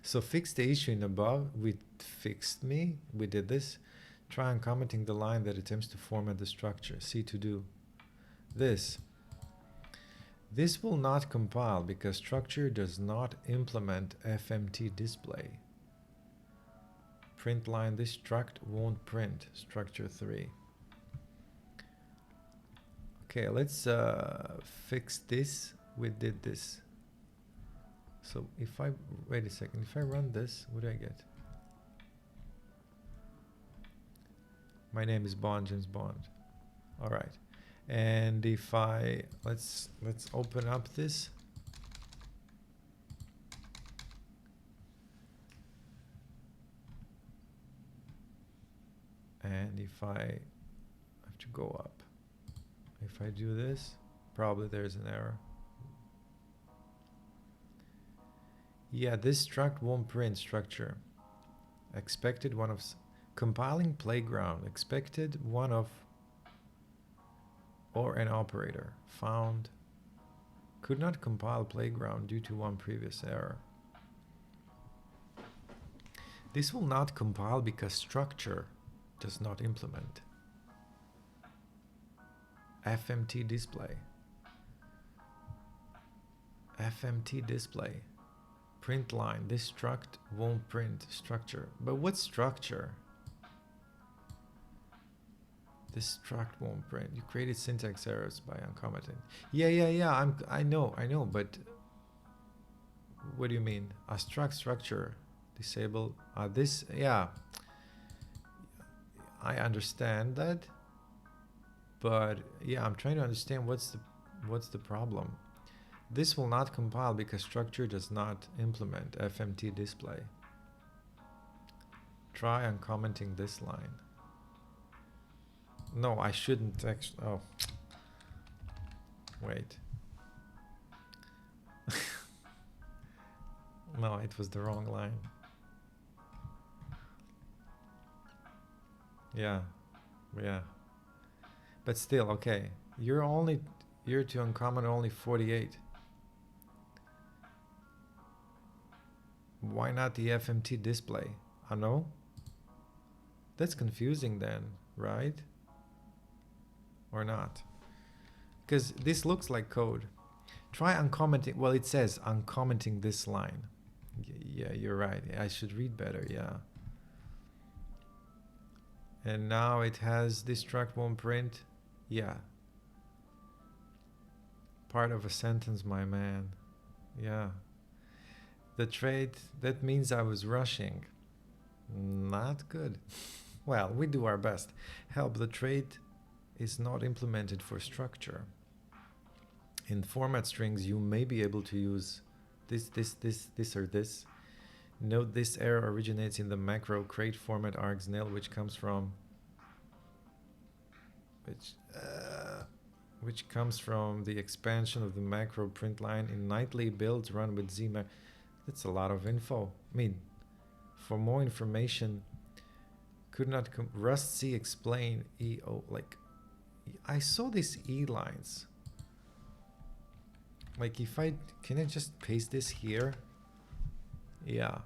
So fix the issue in above. We did this. Try uncommenting the line that attempts to format the structure. See to do. This will not compile because structure does not implement FMT display. Print line, this struct won't print structure 3. Okay, let's fix this. We did this. So if I, wait a second, if I run this, what do I get? My name is Bond, James Bond. All right. And if I, let's open up this. And if I have to go up, if I do this, probably there's an error. Yeah, this struct won't print structure. Expected one of compiling playground. Expected one of or an operator. Found. Could not compile playground due to one previous error. This will not compile because structure does not implement FMT display. FMT display. Print line. This struct won't print structure. But what structure? This struct won't print. You created syntax errors by uncommenting. Yeah. I know, but what do you mean? A structure disable this, yeah. I understand that, but yeah, I'm trying to understand what's the problem. This will not compile because structure does not implement FMT display. Try uncommenting this line. No, I shouldn't actually. Oh, wait. No, it was the wrong line. Yeah. But still, okay. You're to uncomment only 48. Why not the FMT display? I know. That's confusing then, right? Or not? Because this looks like code. Try uncommenting. Well, it says uncommenting this line. Yeah, you're right. I should read better. Yeah. And now it has this struct won't print. Yeah. Part of a sentence, my man. Yeah. The trade, that means I was rushing. Not good. Well, we do our best. Help, the trade is not implemented for structure. In format strings, you may be able to use this, or this. Note this error originates in the macro create format args nil, which comes from the expansion of the macro print line in nightly builds run with ZMac. That's a lot of info. I mean, for more information, could not Rust C explain EO, like, I saw these E lines. Like, if can I just paste this here? Yeah.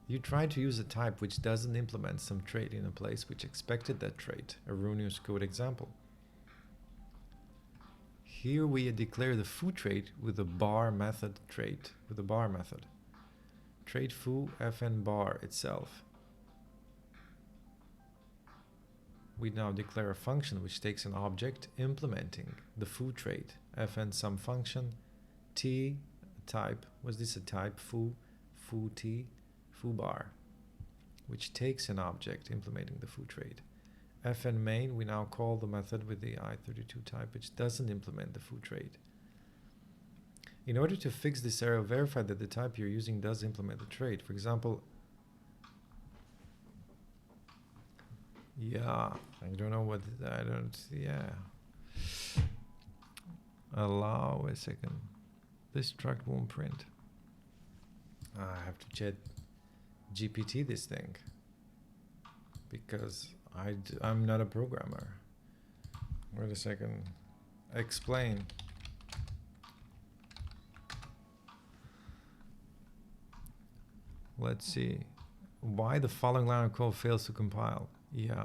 You try to use a type which doesn't implement some trait in a place which expected that trait. Erroneous code example. Here we declare the foo trait with a bar method trait, with a bar method. Trait foo fn bar itself. We now declare a function which takes an object implementing the foo trait, fn some function, t type, was this a type, foo t, foo bar, which takes an object implementing the foo trait. Fn main, we now call the method with the i32 type, which doesn't implement the foo trait. In order to fix this error, verify that the type you're using does implement the trait. For example, yeah, I don't know what, yeah. Allow a second. This struct won't print. I have to chat GPT this thing because I'm not a programmer. Wait a second. Explain. Let's see. Why the following line of code fails to compile? Yeah.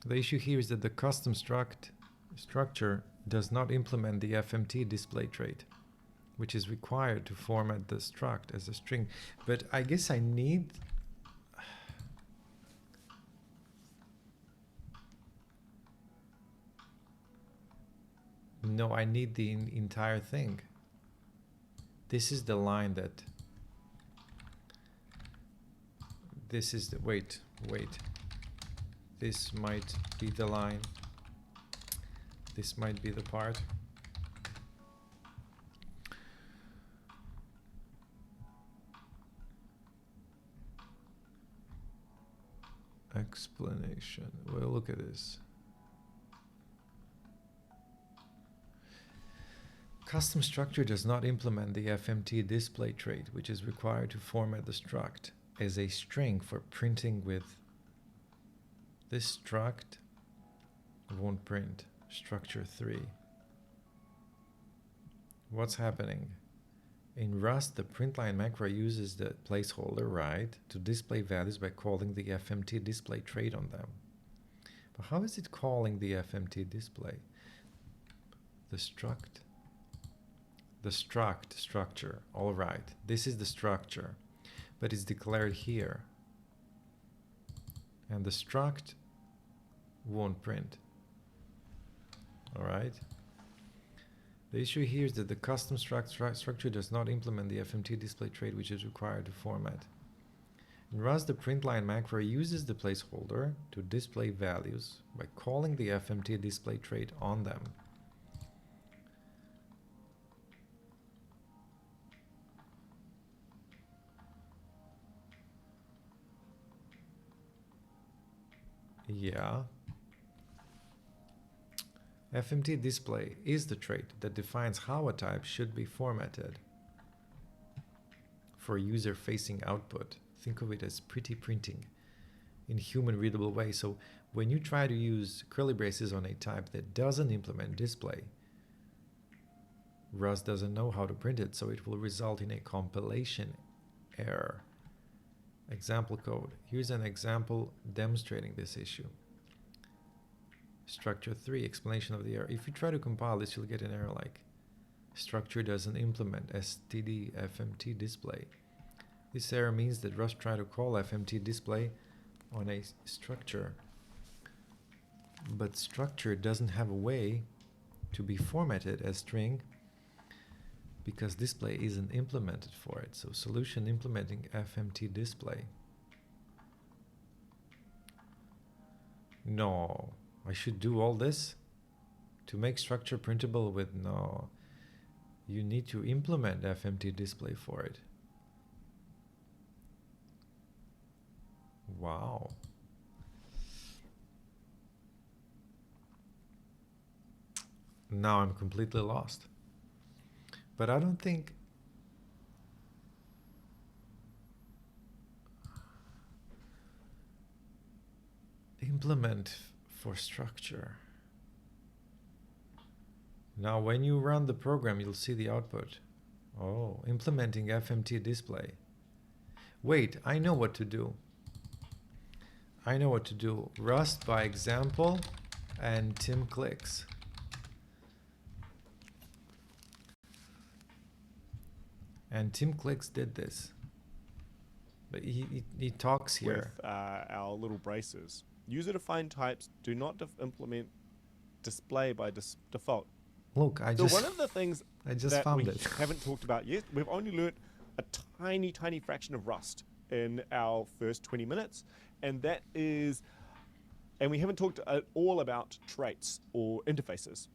The issue here is that the custom structure does not implement the FMT display trait, which is required to format the struct as a string. But I guess I need... No, I need the entire thing. This is the line that... This is the... Wait. This might be the line. This might be the part. Explanation. Well, look at this. Custom structure does not implement the FMT display trait, which is required to format the struct as a string for printing with. This struct won't print. Structure 3. What's happening? In Rust, the println macro uses the placeholder, right, to display values by calling the FMT display trait on them. But how is it calling the FMT display? The struct structure, all right, this is the structure, but it's declared here. And the struct won't print, all right? The issue here is that the custom structure does not implement the FMT display trait, which is required to format. In Rust, the println macro uses the placeholder to display values by calling the FMT display trait on them. Yeah. FMT display is the trait that defines how a type should be formatted for user-facing output. Think of it as pretty printing in human readable way. So when you try to use curly braces on a type that doesn't implement display, Rust doesn't know how to print it, so it will result in a compilation error. Example code. Here's an example demonstrating this issue. Structure 3, explanation of the error. If you try to compile this, you'll get an error like structure doesn't implement std fmt display. This error means that Rust tried to call fmt display on a structure, but structure doesn't have a way to be formatted as string because display isn't implemented for it. So solution implementing FMT display. No, I should do all this to make structure printable with no. You need to implement FMT display for it. Wow. Now I'm completely lost. But I don't think implement for structure. Now when you run the program, you'll see the output. Oh, implementing FMT display. Wait, I know what to do. I know what to do. Rust by example and Tim clicks. And Tim clicks did this. But he talks here. With our little braces. User-defined types do not implement display by default. Look, So one of the things I just that found we it. haven't talked about yet, we've only learnt a tiny, tiny fraction of Rust in our first 20 minutes. And that is, and we haven't talked at all about traits or interfaces.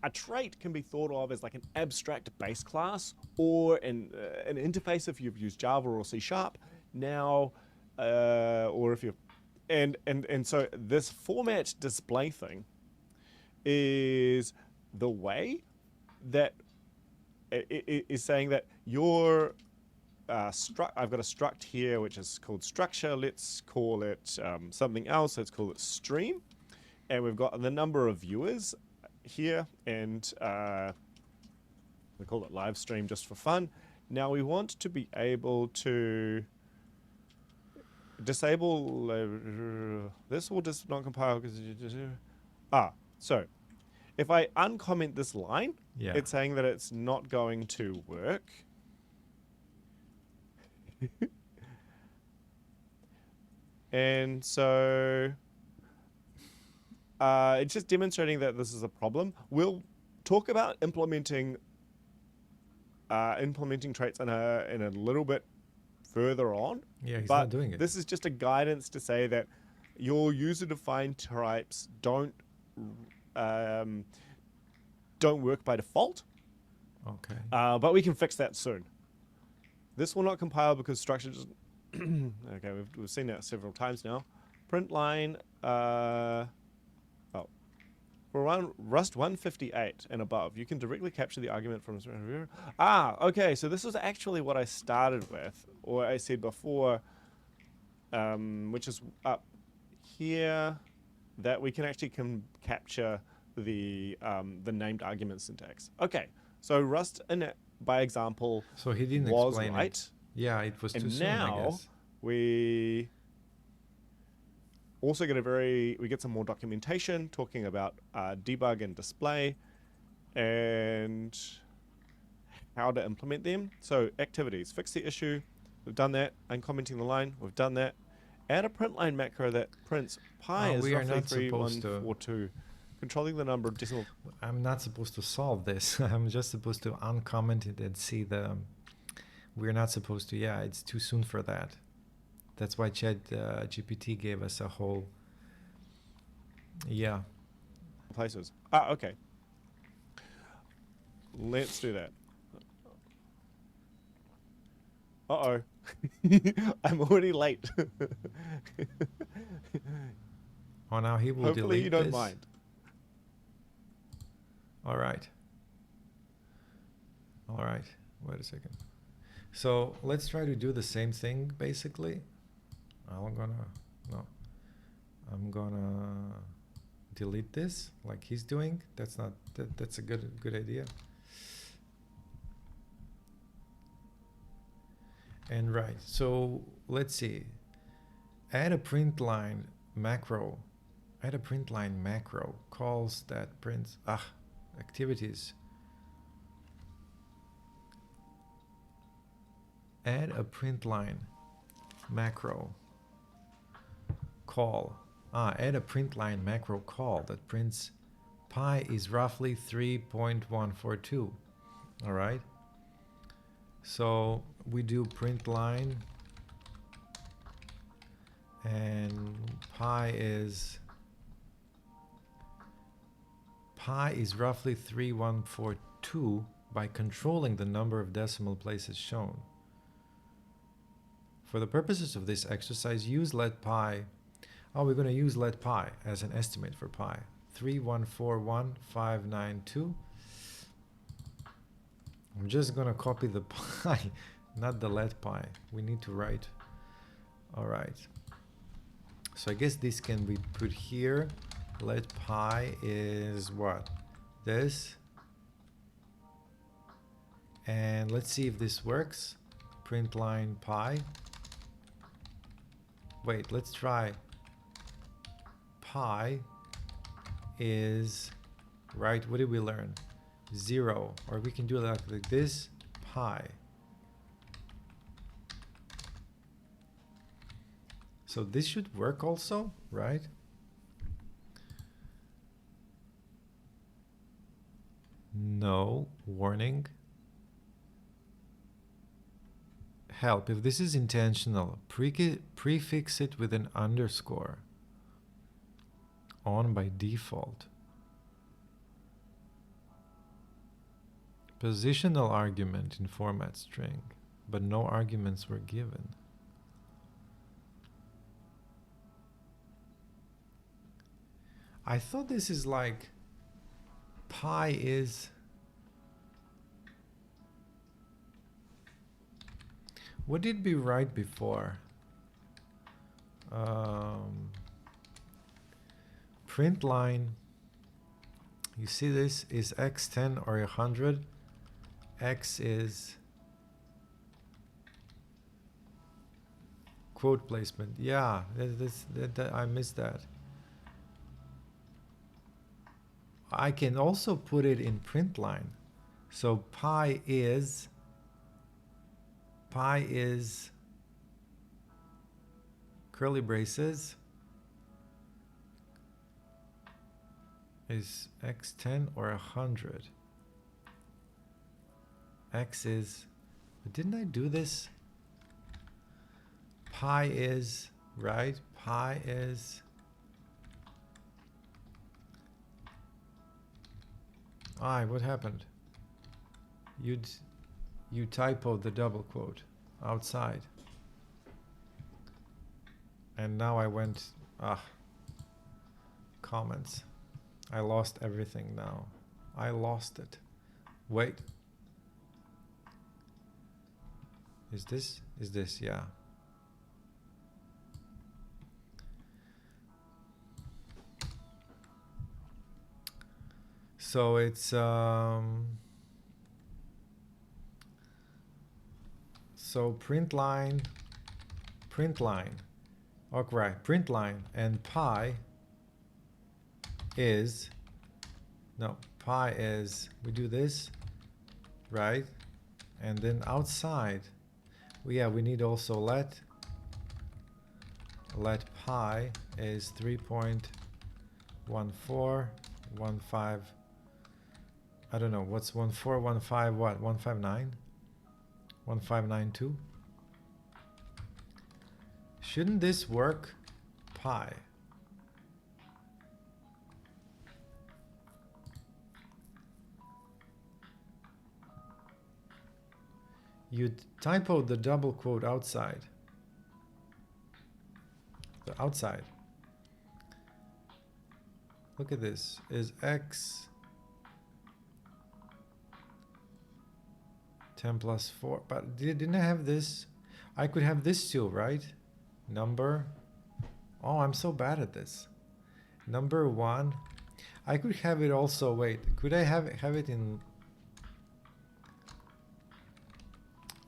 A trait can be thought of as like an abstract base class or an interface if you've used Java or C#. Now, or if you've, and so this format display thing is the way that it is saying that your I've got a struct here which is called structure. Let's call it something else. Let's call it stream, and we've got the number of viewers here, and we call it live stream just for fun. Now we want to be able to disable this will just not compile because so if I uncomment this line, Yeah. it's saying that it's not going to work. And so it's just demonstrating that this is a problem. We'll talk about implementing traits in a little bit further on. Yeah, he's but not doing it. This is just a guidance to say that your user-defined types don't work by default. Okay. But we can fix that soon. This will not compile because structure just okay, we've seen that several times now. Print line for Rust 158 and above, you can directly capture the argument from okay, so this was actually what I started with, or I said before, which is up here, that we can actually capture the named argument syntax. Okay, so Rust by example So he didn't was explain right. it. Yeah, it was too And soon, I now guess. we also get some more documentation talking about debug and display and how to implement them. So activities, fix the issue. We've done that. Uncommenting the line. We've done that. Add a print line macro that prints pi is we are roughly not supposed to. 3142. Controlling the number of decimal. I'm not supposed to solve this. I'm just supposed to uncomment it and see the. We're not supposed to. Yeah, it's too soon for that. That's why GPT gave us a whole. Yeah. Places. Okay. Let's do that. Uh-oh. I'm already late. Oh, now he will Hopefully delete you don't this. mind. All right. All right. Wait a second. So let's try to do the same thing, basically. I'm gonna delete this like he's doing. That's not, that's a good idea. And right, so let's see. Add a print line macro. Add a print line macro calls that prints activities. Add a print line macro call. Add a print line macro call that prints pi is roughly 3.142. All right. So we do print line, and pi is roughly 3142 by controlling the number of decimal places shown. For the purposes of this exercise, use let pi. We're going to use let pi as an estimate for pi. 3141592. I'm just going to copy the pi, not the let pi. We need to write. All right. So I guess this can be put here. Let pi is what? This. And let's see if this works. Print line pi. Wait, let's try. Pi is, right, what did we learn? 0, or we can do it like this, pi. So this should work also, right? No, warning. Help, if this is intentional, prefix it with an underscore. On by default. Positional argument in format string, but no arguments were given. I thought this is like pi is. What did we write before? Print line. You see this is x10 or 100. X is quote placement. Yeah, I missed that. I can also put it in print line. So pi is curly braces is x10 or 100. X is, but didn't I do this? Pi is, right? Pi is, what happened? You typoed the double quote outside. And now I went, comments. I lost everything now. I lost it. Wait. Is this, yeah. So it's, so print line, okay, right, print line, and pi is, no, pi is, we do this, right? And then outside, we need also let pi is 3.1415. I don't know, what's 1415, what, 159? 1592? Shouldn't this work? Pi. You typoed the double quote outside. The outside. Look at this. Is x 10 plus 4? But didn't I have this? I could have this too, right? Number. Oh, I'm so bad at this. Number 1. I could have it also. Wait, could I have it in?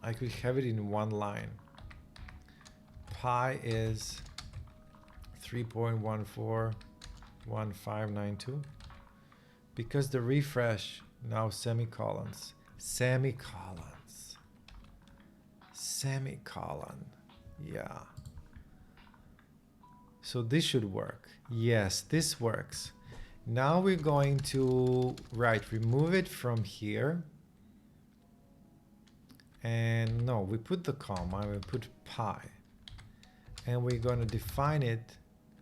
I could have it in one line. Pi is 3.141592. Because the refresh now semicolon. Yeah. So this should work. Yes, this works. Now we're going to, right, remove it from here. And no, we put the comma, we put pi. And we're going to define it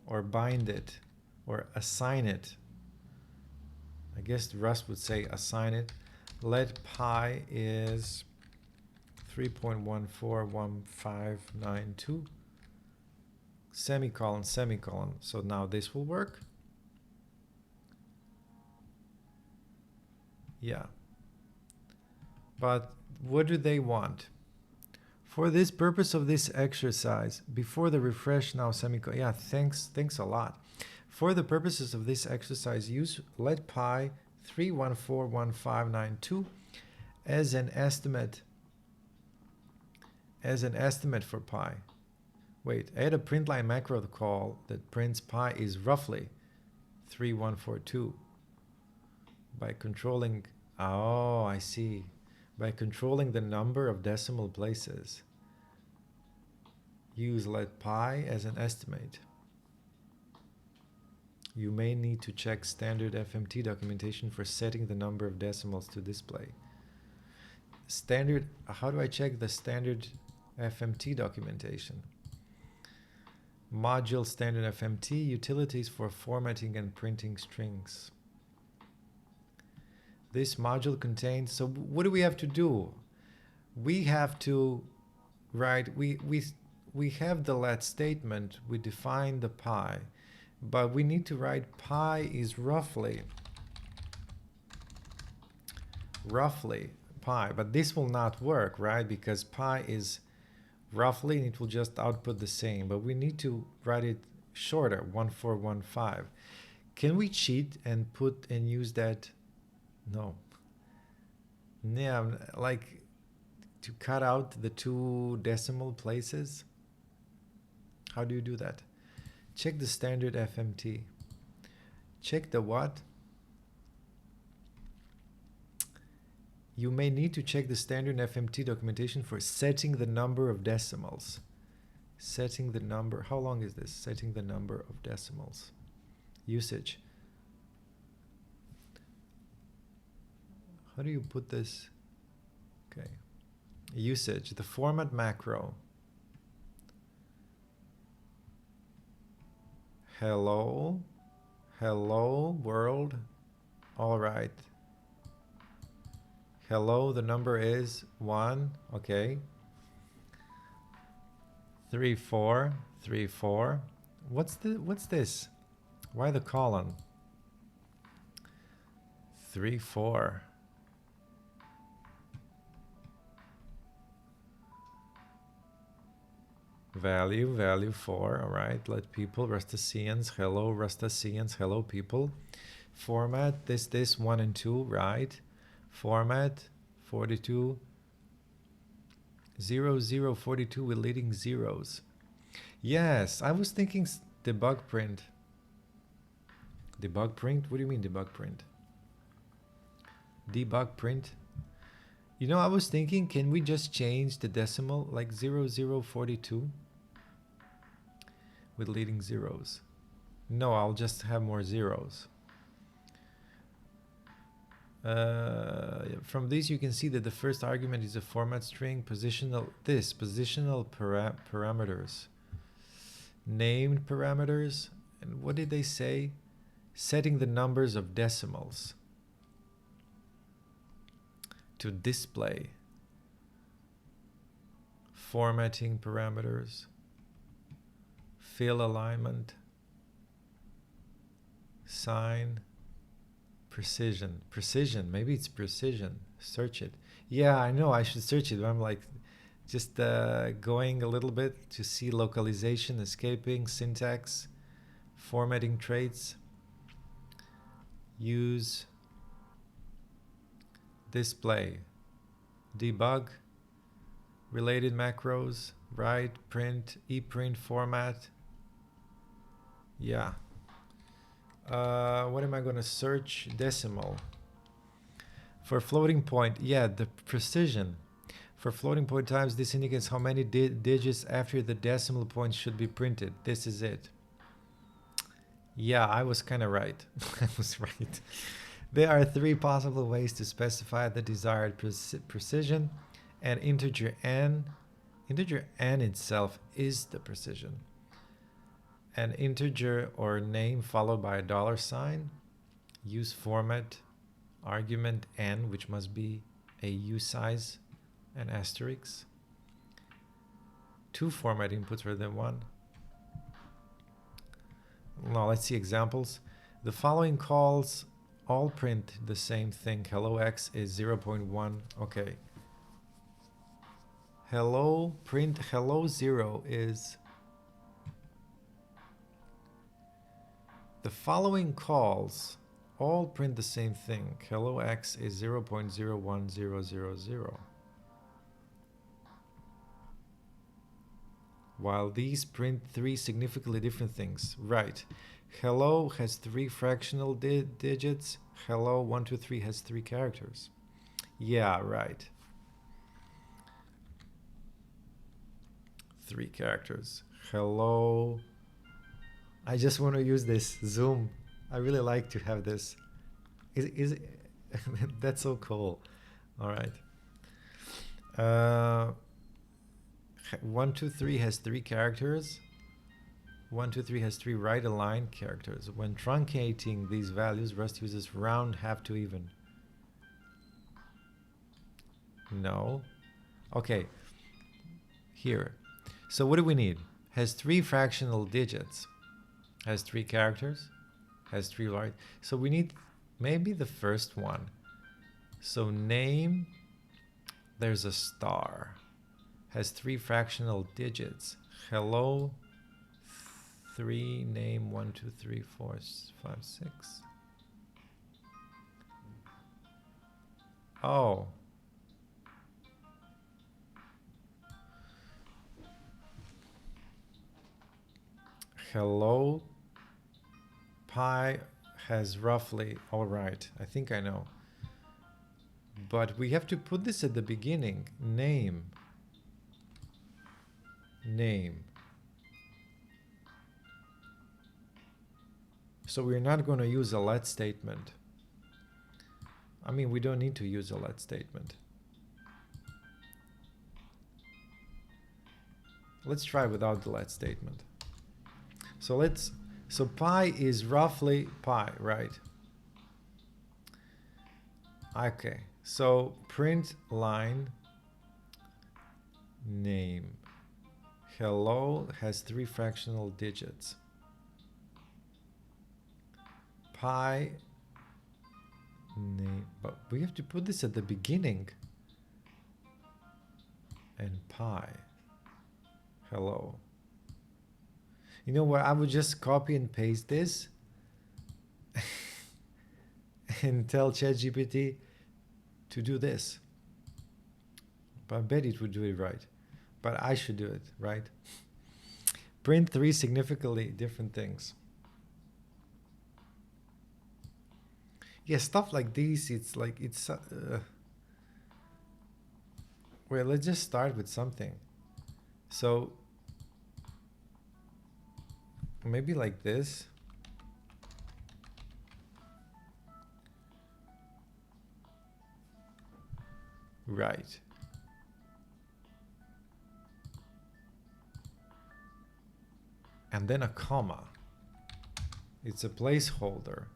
or bind it or assign it. I guess Rust would say assign it. Let pi is 3.141592 semicolon semicolon. So now this will work. Yeah. But what do they want? For this purpose of this exercise, before the refresh now semicolon. Yeah, thanks a lot. For the purposes of this exercise, use let pi 3141592 as an estimate for pi. Wait, add a printline macro call that prints pi is roughly 3142 by controlling, oh, I see, by controlling the number of decimal places. Use let pi as an estimate. You may need to check standard FMT documentation for setting the number of decimals to display. Standard, how do I check the standard FMT documentation? Module standard FMT, utilities for formatting and printing strings. This module contains, so what do we have to do? We have to write, we have the let statement, we define the pi, but we need to write pi is roughly pi, but this will not work, right? Because pi is roughly and it will just output the same, but we need to write it shorter, 1415. Can we cheat and put and use that? No. Yeah, like to cut out the 2 decimal places. How do you do that? Check the standard FMT. Check the what? You may need to check the standard FMT documentation for setting the number of decimals. Setting the number, how long is this? Setting the number of decimals. Usage. How do you put this? Okay. Usage, the format macro. Hello world. All right. Hello, the number is 1. Okay. 3434. What's this? Why the colon? 34. Value 4. All right. Let people, Rustaceans. Hello, Rustaceans. Hello, people. Format, this 1 and 2, right? Format 42. 0042 with leading zeros. Yes, I was thinking debug print. Debug print? What do you mean debug print? Debug print. You know, I was thinking, can we just change the decimal like 0042 with leading zeros? No, I'll just have more zeros. From this you can see that the first argument is a format string, positional parameters, named parameters, and what did they say? Setting the numbers of decimals to display, formatting parameters, fill alignment, sign, precision, maybe it's precision, search it. Yeah, I know I should search it, but I'm like just going a little bit to see localization, escaping, syntax, formatting traits, use, display, debug, related macros, write, print, eprint format. Yeah. What am I going to search? Decimal. For floating point, yeah, the precision. For floating point times, this indicates how many digits after the decimal point should be printed. This is it. Yeah, I was kind of right. I was right. There are 3 possible ways to specify the desired precision, and integer n itself is the precision. An integer or name followed by a $sign. Use format argument n, which must be a U size, and asterisk. 2 format inputs rather than 1. Now let's see examples. The following calls all print the same thing. Hello x is 0.1. Okay. Hello print hello 0 is the following calls all print the same thing. Hello x is 0.01000. While these print 3 significantly different things. Right. Hello has 3 fractional digits. Hello 123 has 3 characters. Yeah, right. 3 characters. Hello. I just want to use this zoom. I really like to have this. Is it that's so cool. All right. 123 has 3 characters. 123 has 3 right-aligned characters. When truncating these values, Rust uses round half to even. No. Okay. Here. So what do we need? Has 3 fractional digits. Has 3 characters. Has 3 right. So we need maybe the first one. So name, there's a star. Has 3 fractional digits. Hello 3, name 1 2 3 4 5 6. Oh. Hello pi has roughly, all right, I think I know. But we have to put this at the beginning. Name. So we're not going to use a let statement. I mean, we don't need to use a let statement. Let's try without the let statement. So pi is roughly pi, right? Okay, so print line name. Hello has 3 fractional digits. Pi name, but we have to put this at the beginning. And pi. Hello. You know what? I would just copy and paste this and tell ChatGPT to do this. But I bet it would do it right. But I should do it, right? Print 3 significantly different things. Yeah, stuff like this, it's like, well, let's just start with something. So, maybe like this. Right. And then a comma. It's a placeholder.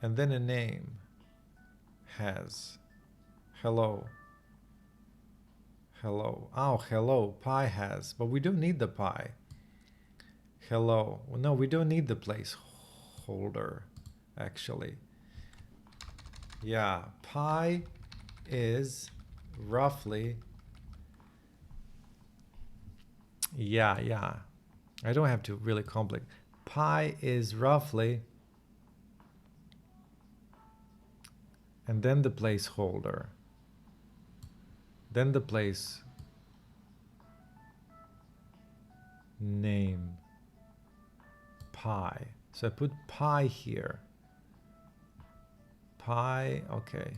And then a name. Has. Hello. Hello. Oh, hello. Pi has. But we don't need the pi. Hello. Well, no, we don't need the placeholder, actually. Yeah. Pi is roughly. Yeah. I don't have to really complicate. Pi is roughly. And then the placeholder. Then the place name pi. So I put pi here. Pi, okay.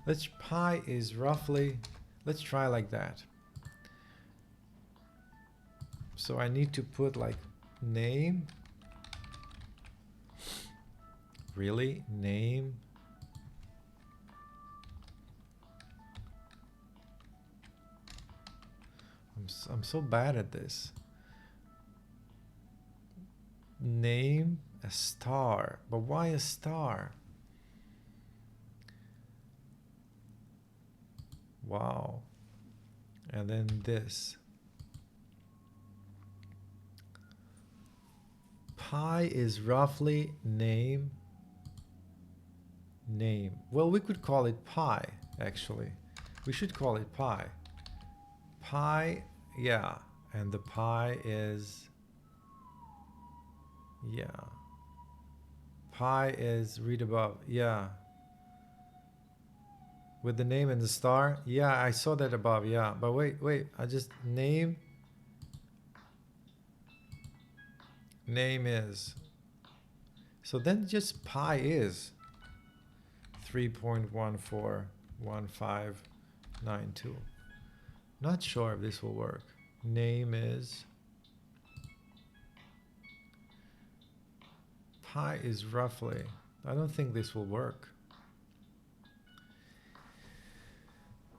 Let's pi is roughly, let's try like that. So I need to put like name. Really? Name? I'm so bad at this. Name a star. But why a star? Wow. And then this. Pi is roughly name. Name. Well, we could call it pi, actually. We should call it pi. Pi, yeah. And the pi is, yeah. Pi is read above, yeah. With the name and the star, yeah, I saw that above, yeah. But wait, I just name is. So then just pi is 3.141592. Not sure if this will work. Name is. Pi is roughly. I don't think this will work.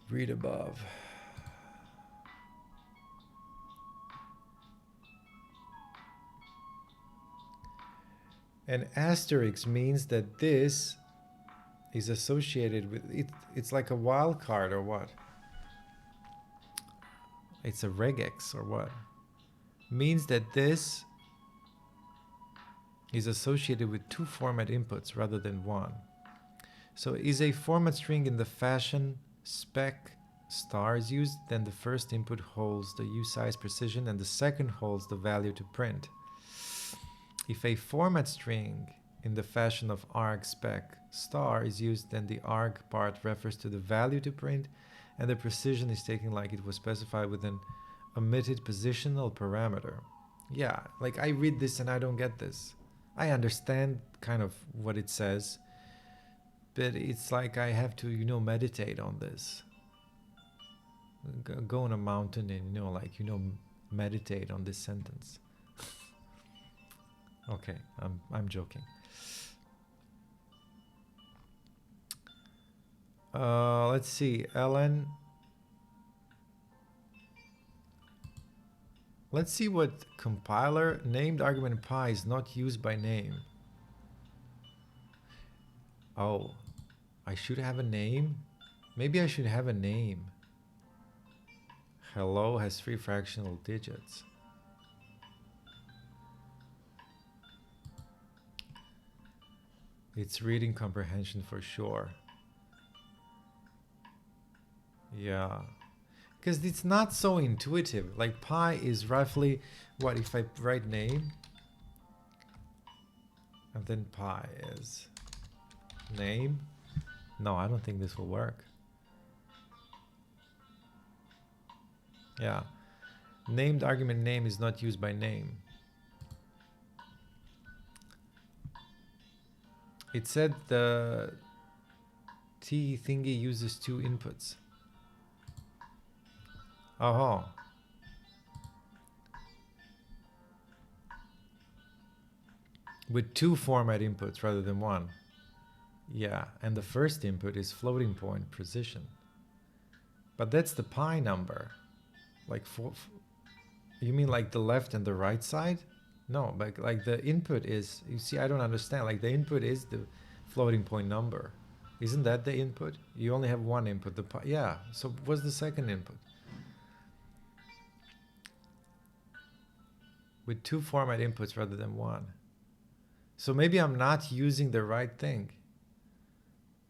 Read above. An asterisk means that this is associated with it. It's like a wild card or what? It's a regex or what? Means that this is associated with 2 format inputs rather than 1. So is a format string in the fashion spec star is used, then the first input holds the usize precision and the second holds the value to print. If a format string in the fashion of arg spec star is used, then the arg part refers to the value to print and the precision is taken like it was specified with an omitted positional parameter. Yeah, like I read this and I don't get this. I understand kind of what it says, but it's like I have to, meditate on this. Go on a mountain and, meditate on this sentence. Okay, I'm joking. Let's see, Ellen. Let's see what compiler named argument pi is not used by name. Oh, I should have a name. Maybe I should have a name. Hello has 3 fractional digits. It's reading comprehension for sure. Yeah. Because it's not so intuitive. Like pi is roughly, what if I write name? And then pi is name. No, I don't think this will work. Yeah. Named argument name is not used by name. It said the T thingy uses 2 inputs. Oh. With 2 format inputs rather than 1. Yeah, and the first input is floating point precision. But that's the pi number. Like you mean like the left and the right side? No, but like the input is, you see, I don't understand. Like the input is the floating point number. Isn't that the input? You only have 1 input. The pi, yeah. So what's the second input? With 2 format inputs rather than 1. So maybe I'm not using the right thing.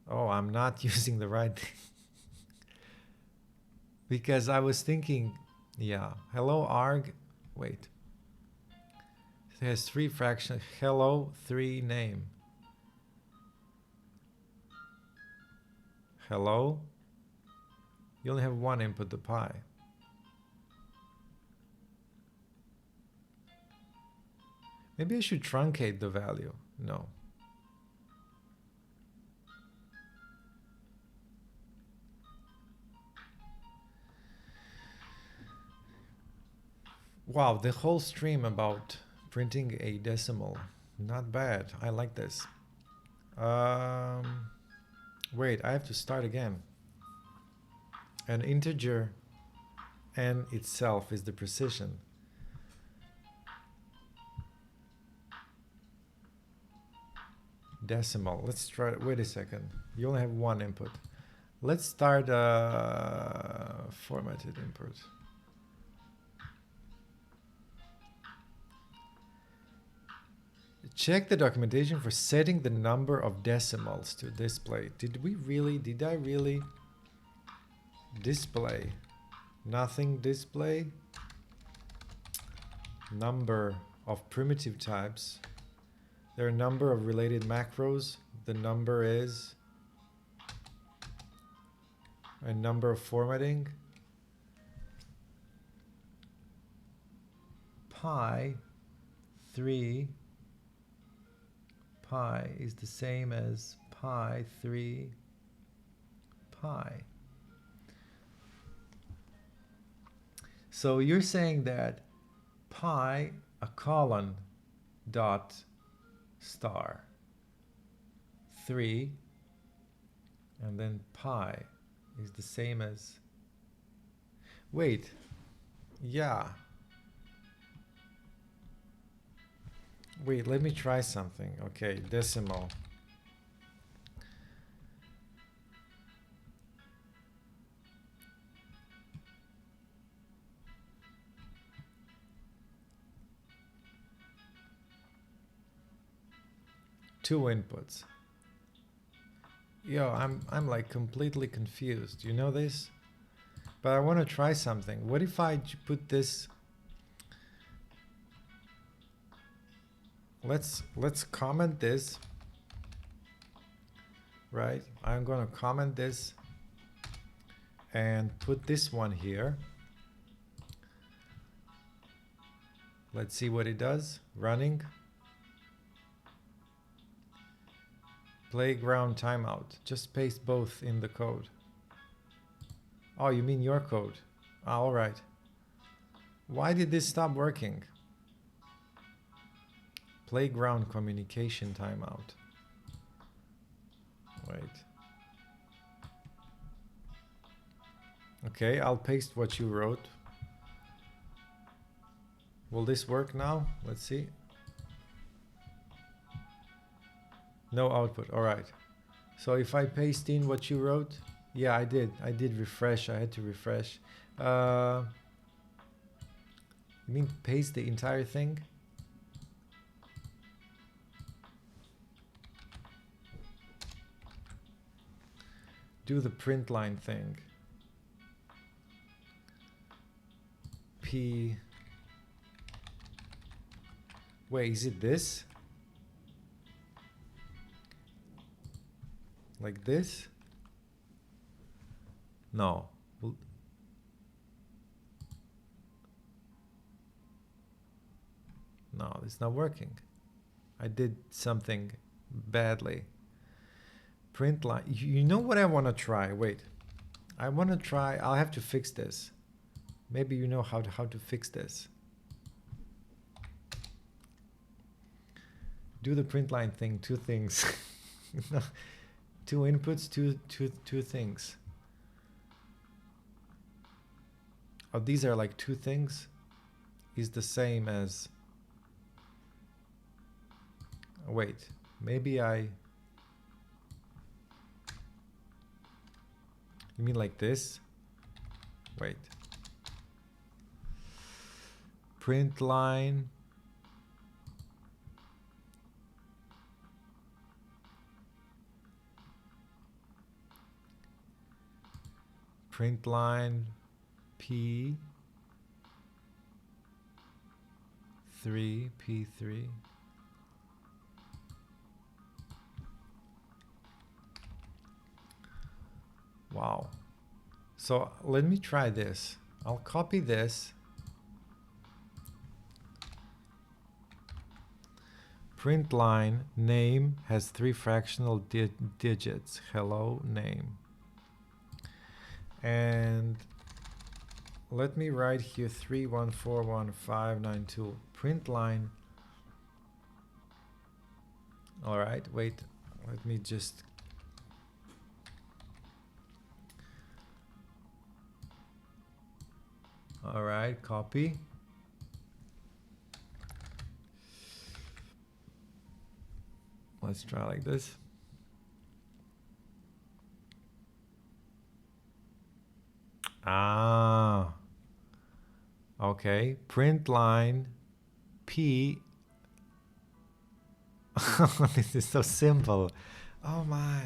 Oh, I'm not using the right thing. Because I was thinking, yeah, hello arg, wait. It has 3 fractions, hello 3 name. Hello? You only have 1 input, the pi. Maybe I should truncate the value. No. Wow, the whole stream about printing a decimal. Not bad. I like this. Wait, I have to start again. An integer n itself is the precision. Decimal. Let's try. Wait a second. You only have one input. Let's start formatted input. Check the documentation for setting the number of decimals to display. Did I really display? Nothing display. Number of primitive types. There are a number of related macros. The number is a number of formatting. Pi 3 pi is the same as pi 3 pi. So you're saying that pi, a colon, dot, star, 3, and then pi is the same as... Wait, yeah. Wait, let me try something. Okay, decimal. Two inputs. Yo, I'm like completely confused. You know this? But I want to try something. What if I put this... Let's comment this, right? I'm gonna comment this and put this one here. Let's see what it does. Running. Playground timeout. Just paste both in the code. Oh, you mean your code? Ah, all right. Why did this stop working? Playground communication timeout. Wait. Okay, I'll paste what you wrote. Will this work now? Let's see. No output. All right. So if I paste in what you wrote, yeah, I did refresh. I had to refresh. You mean paste the entire thing? Do the print line thing. P. Wait, is it this? Like this? No. No, it's not working. I did something badly. Print line. You know what I want to try? Wait. I want to try. I'll have to fix this. Maybe you know how to fix this. Do the print line thing. Two things. No, two inputs. Two things. Oh, these are like two things. Is the same as. Wait. Maybe I. You mean like this? Wait. Print line. Print line P3 P3. Wow. So let me try this. I'll copy this. Print line name has 3 fractional digits. Hello name. And let me write here 31411592 print line. All right, wait, let me just all right, copy. Let's try like this. Ah, okay, print line P. This is so simple. Oh my,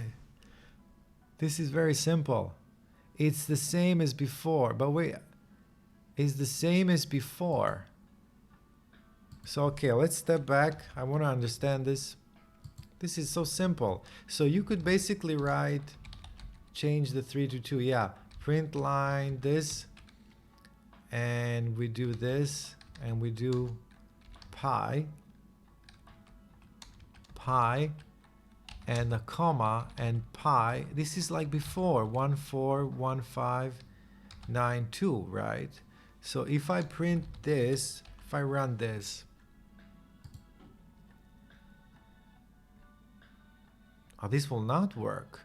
this is very simple. It's the same as before, but wait, it's the same as before. So okay, let's step back. I want to understand this. This is so simple. So you could basically write, change the 3 to 2. Yeah, print line this, and we do this, and we do pi, and a comma, and pi. This is like before, 141592, right? So if I print this, if I run this, oh, this will not work.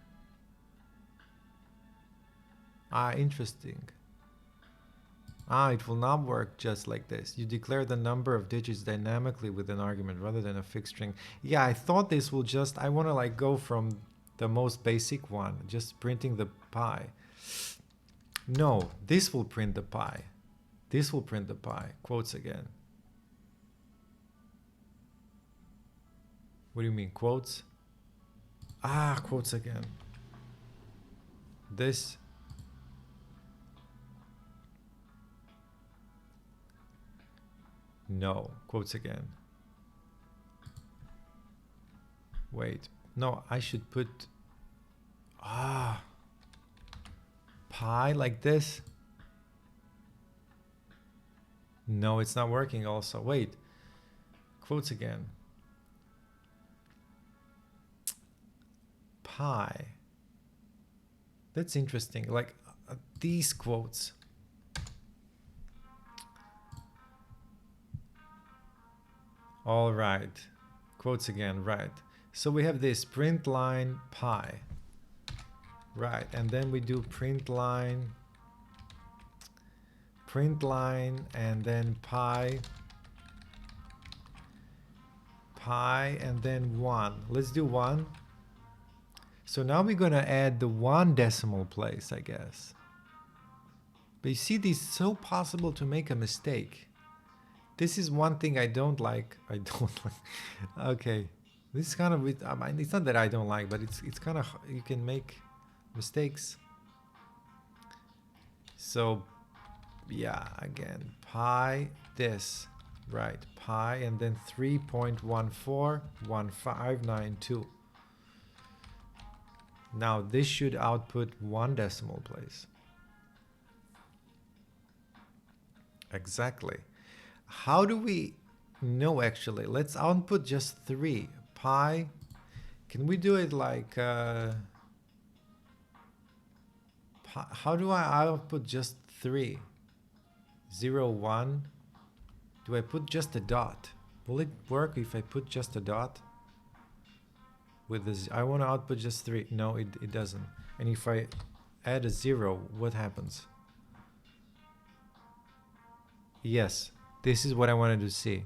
Ah, interesting. Ah, it will not work just like this. You declare the number of digits dynamically with an argument rather than a fixed string. Yeah, I thought this will just, I want to like go from the most basic one, just printing the pi. No, this will print the pi. This will print the pi. Quotes again. What do you mean, quotes? Ah, quotes again. This. No, quotes again. Wait, no, I should put, pi like this. No, it's not working also. Wait, quotes again. Pi. That's interesting. Like these quotes. All right. Quotes again, right. So we have this print line pi. Right, and then we do print line, and then pi, and then 1. Let's do 1. So now we're going to add the 1 decimal place, I guess. But you see, this is so possible to make a mistake. This is one thing I don't like. I don't like. Okay. This is kind of, I mean, it's not that I don't like, but it's kind of, you can make mistakes. So yeah, again, pi this, right, pi, and then 3.141592. Now this should output 1 decimal place. Exactly. How do we know actually? Let's output just 3. Pi, can we do it like, pi, how do I output just 3? 0, 1. Do I put just a dot? Will it work if I put just a dot? With this, I want to output just 3. No, it doesn't. And if I add a 0, what happens? Yes, this is what I wanted to see.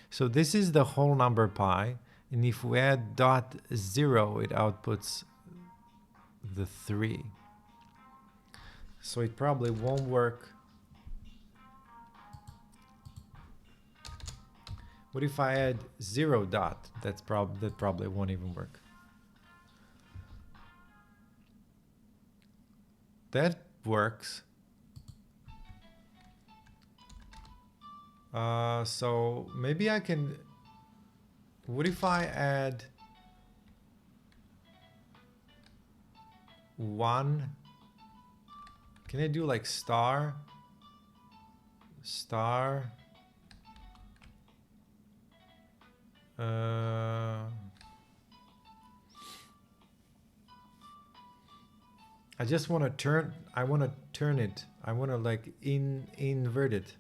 So this is the whole number pi, and if we add dot 0, it outputs the 3. So it probably won't work. What if I add 0 dot? That probably won't even work. That works. So maybe I can, what if I add 1? Can I do like star? I just want to turn, I want to turn it. I want to like invert it.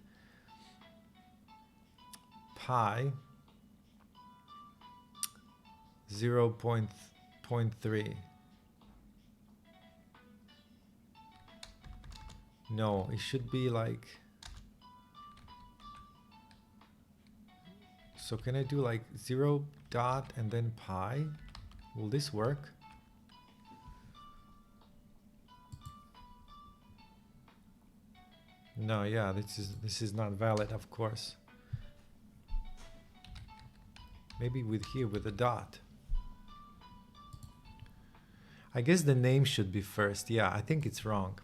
Pi 0.3. No, it should be like, so can I do like 0 dot and then pi? Will this work? No, yeah, this is not valid, of course. Maybe with here with a dot. I guess the name should be first. Yeah, I think it's wrong.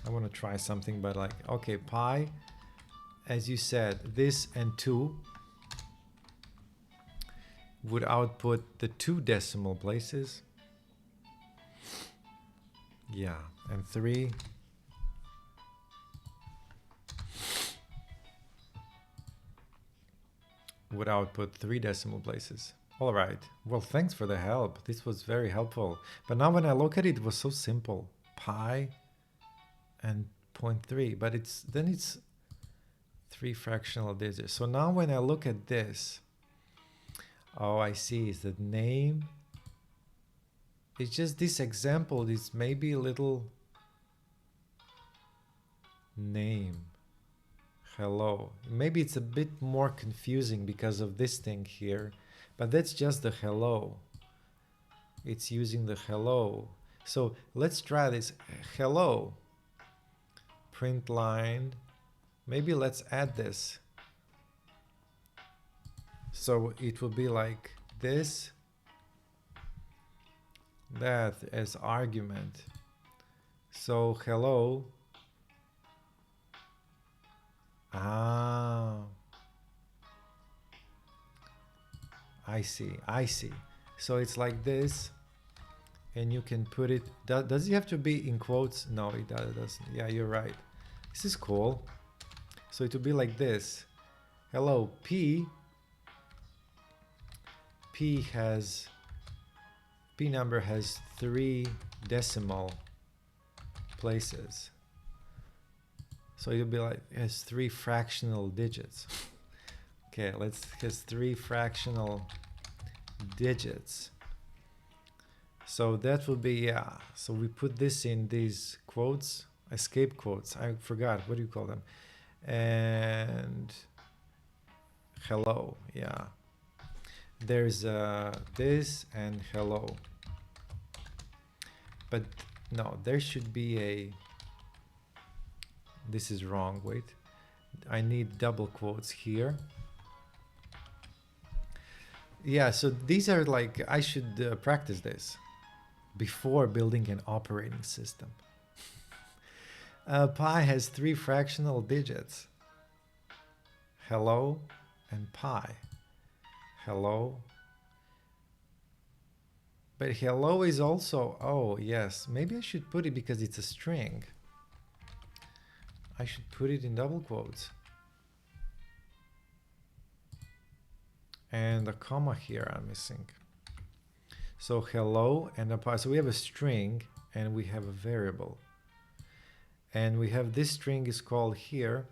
I want to try something, but like, okay, pi, as you said, this and 2 would output the 2 decimal places. Yeah, and 3. Would output 3 decimal places. All right. Well, thanks for the help. This was very helpful. But now when I look at it, it was so simple. Pi and 0.3, but it's 3 fractional digits. So now when I look at this, oh, I see. Is the name? It's just this example is maybe a little name. Hello. Maybe it's a bit more confusing because of this thing here, but that's just the hello. It's using the hello. So let's try this. Hello. Print line. Maybe let's add this. So it will be like this, that as argument. So hello. Ah, I see. So it's like this, and you can put it. Does it have to be in quotes? No, it doesn't. Yeah, you're right. This is cool. So it will be like this. Hello, P number has 3 decimal places. So it'll be like, it has 3 fractional digits. Okay, has 3 fractional digits. So that will be, yeah. So we put this in these quotes, escape quotes. I forgot, what do you call them? And hello, yeah. There's this and hello. But no, there should be a, this is wrong, wait. I need double quotes here. Yeah, so these are like, I should practice this before building an operating system. Pi has 3 fractional digits. Hello and pi. Hello. But hello is also, oh yes, maybe I should put it because it's a string. I should put it in double quotes. And a comma here I'm missing. So hello and a pi. So we have a string and we have a variable. And we have this string is called here,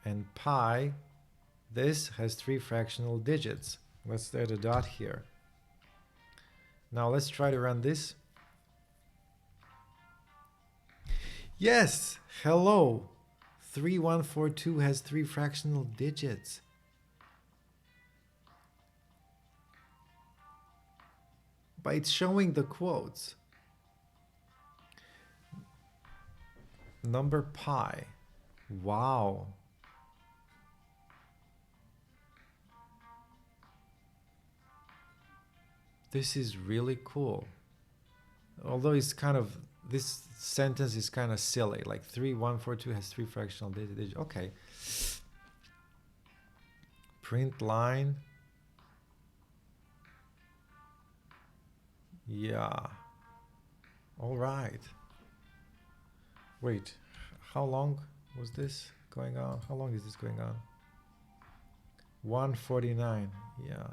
and pi, this has 3 fractional digits. Let's add a dot here. Now let's try to run this. Yes, hello. 3142 has 3 fractional digits. But it's showing the quotes. Number pi. Wow. This is really cool. Although it's kind of, this sentence is kind of silly. Like 3142 has 3 fractional digits. Okay. Print line. Yeah. All right. Wait, how long was this going on? How long is this going on? 149. Yeah.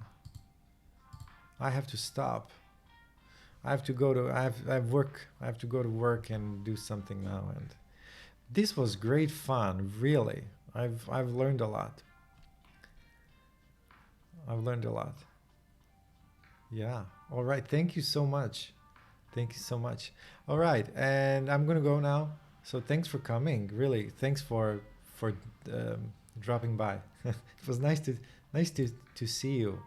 I have to stop. I have to go to I have work. I have to go to work and do something now. And this was great fun, really. I've learned a lot. I've learned a lot. Yeah. All right. Thank you so much. Thank you so much. All right, and I'm gonna go now. So thanks for coming. Really, thanks for dropping by. It was nice to see you.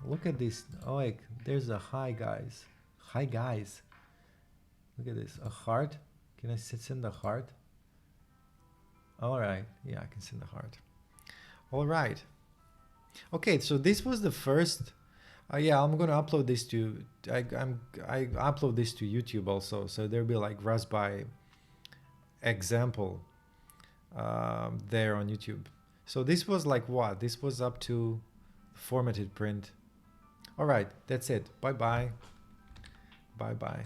Look at this. Oh, like there's a hi guys. Hi guys. Look at this. A heart. Can I send a heart? All right. Yeah, I can send a heart. All right. Okay, so this was the first. Yeah, I'm gonna upload this to. I upload this to YouTube also, so there'll be like Raspberry example there on YouTube. So this was like what? This was up to formatted print. All right, that's it. Bye bye. Bye bye.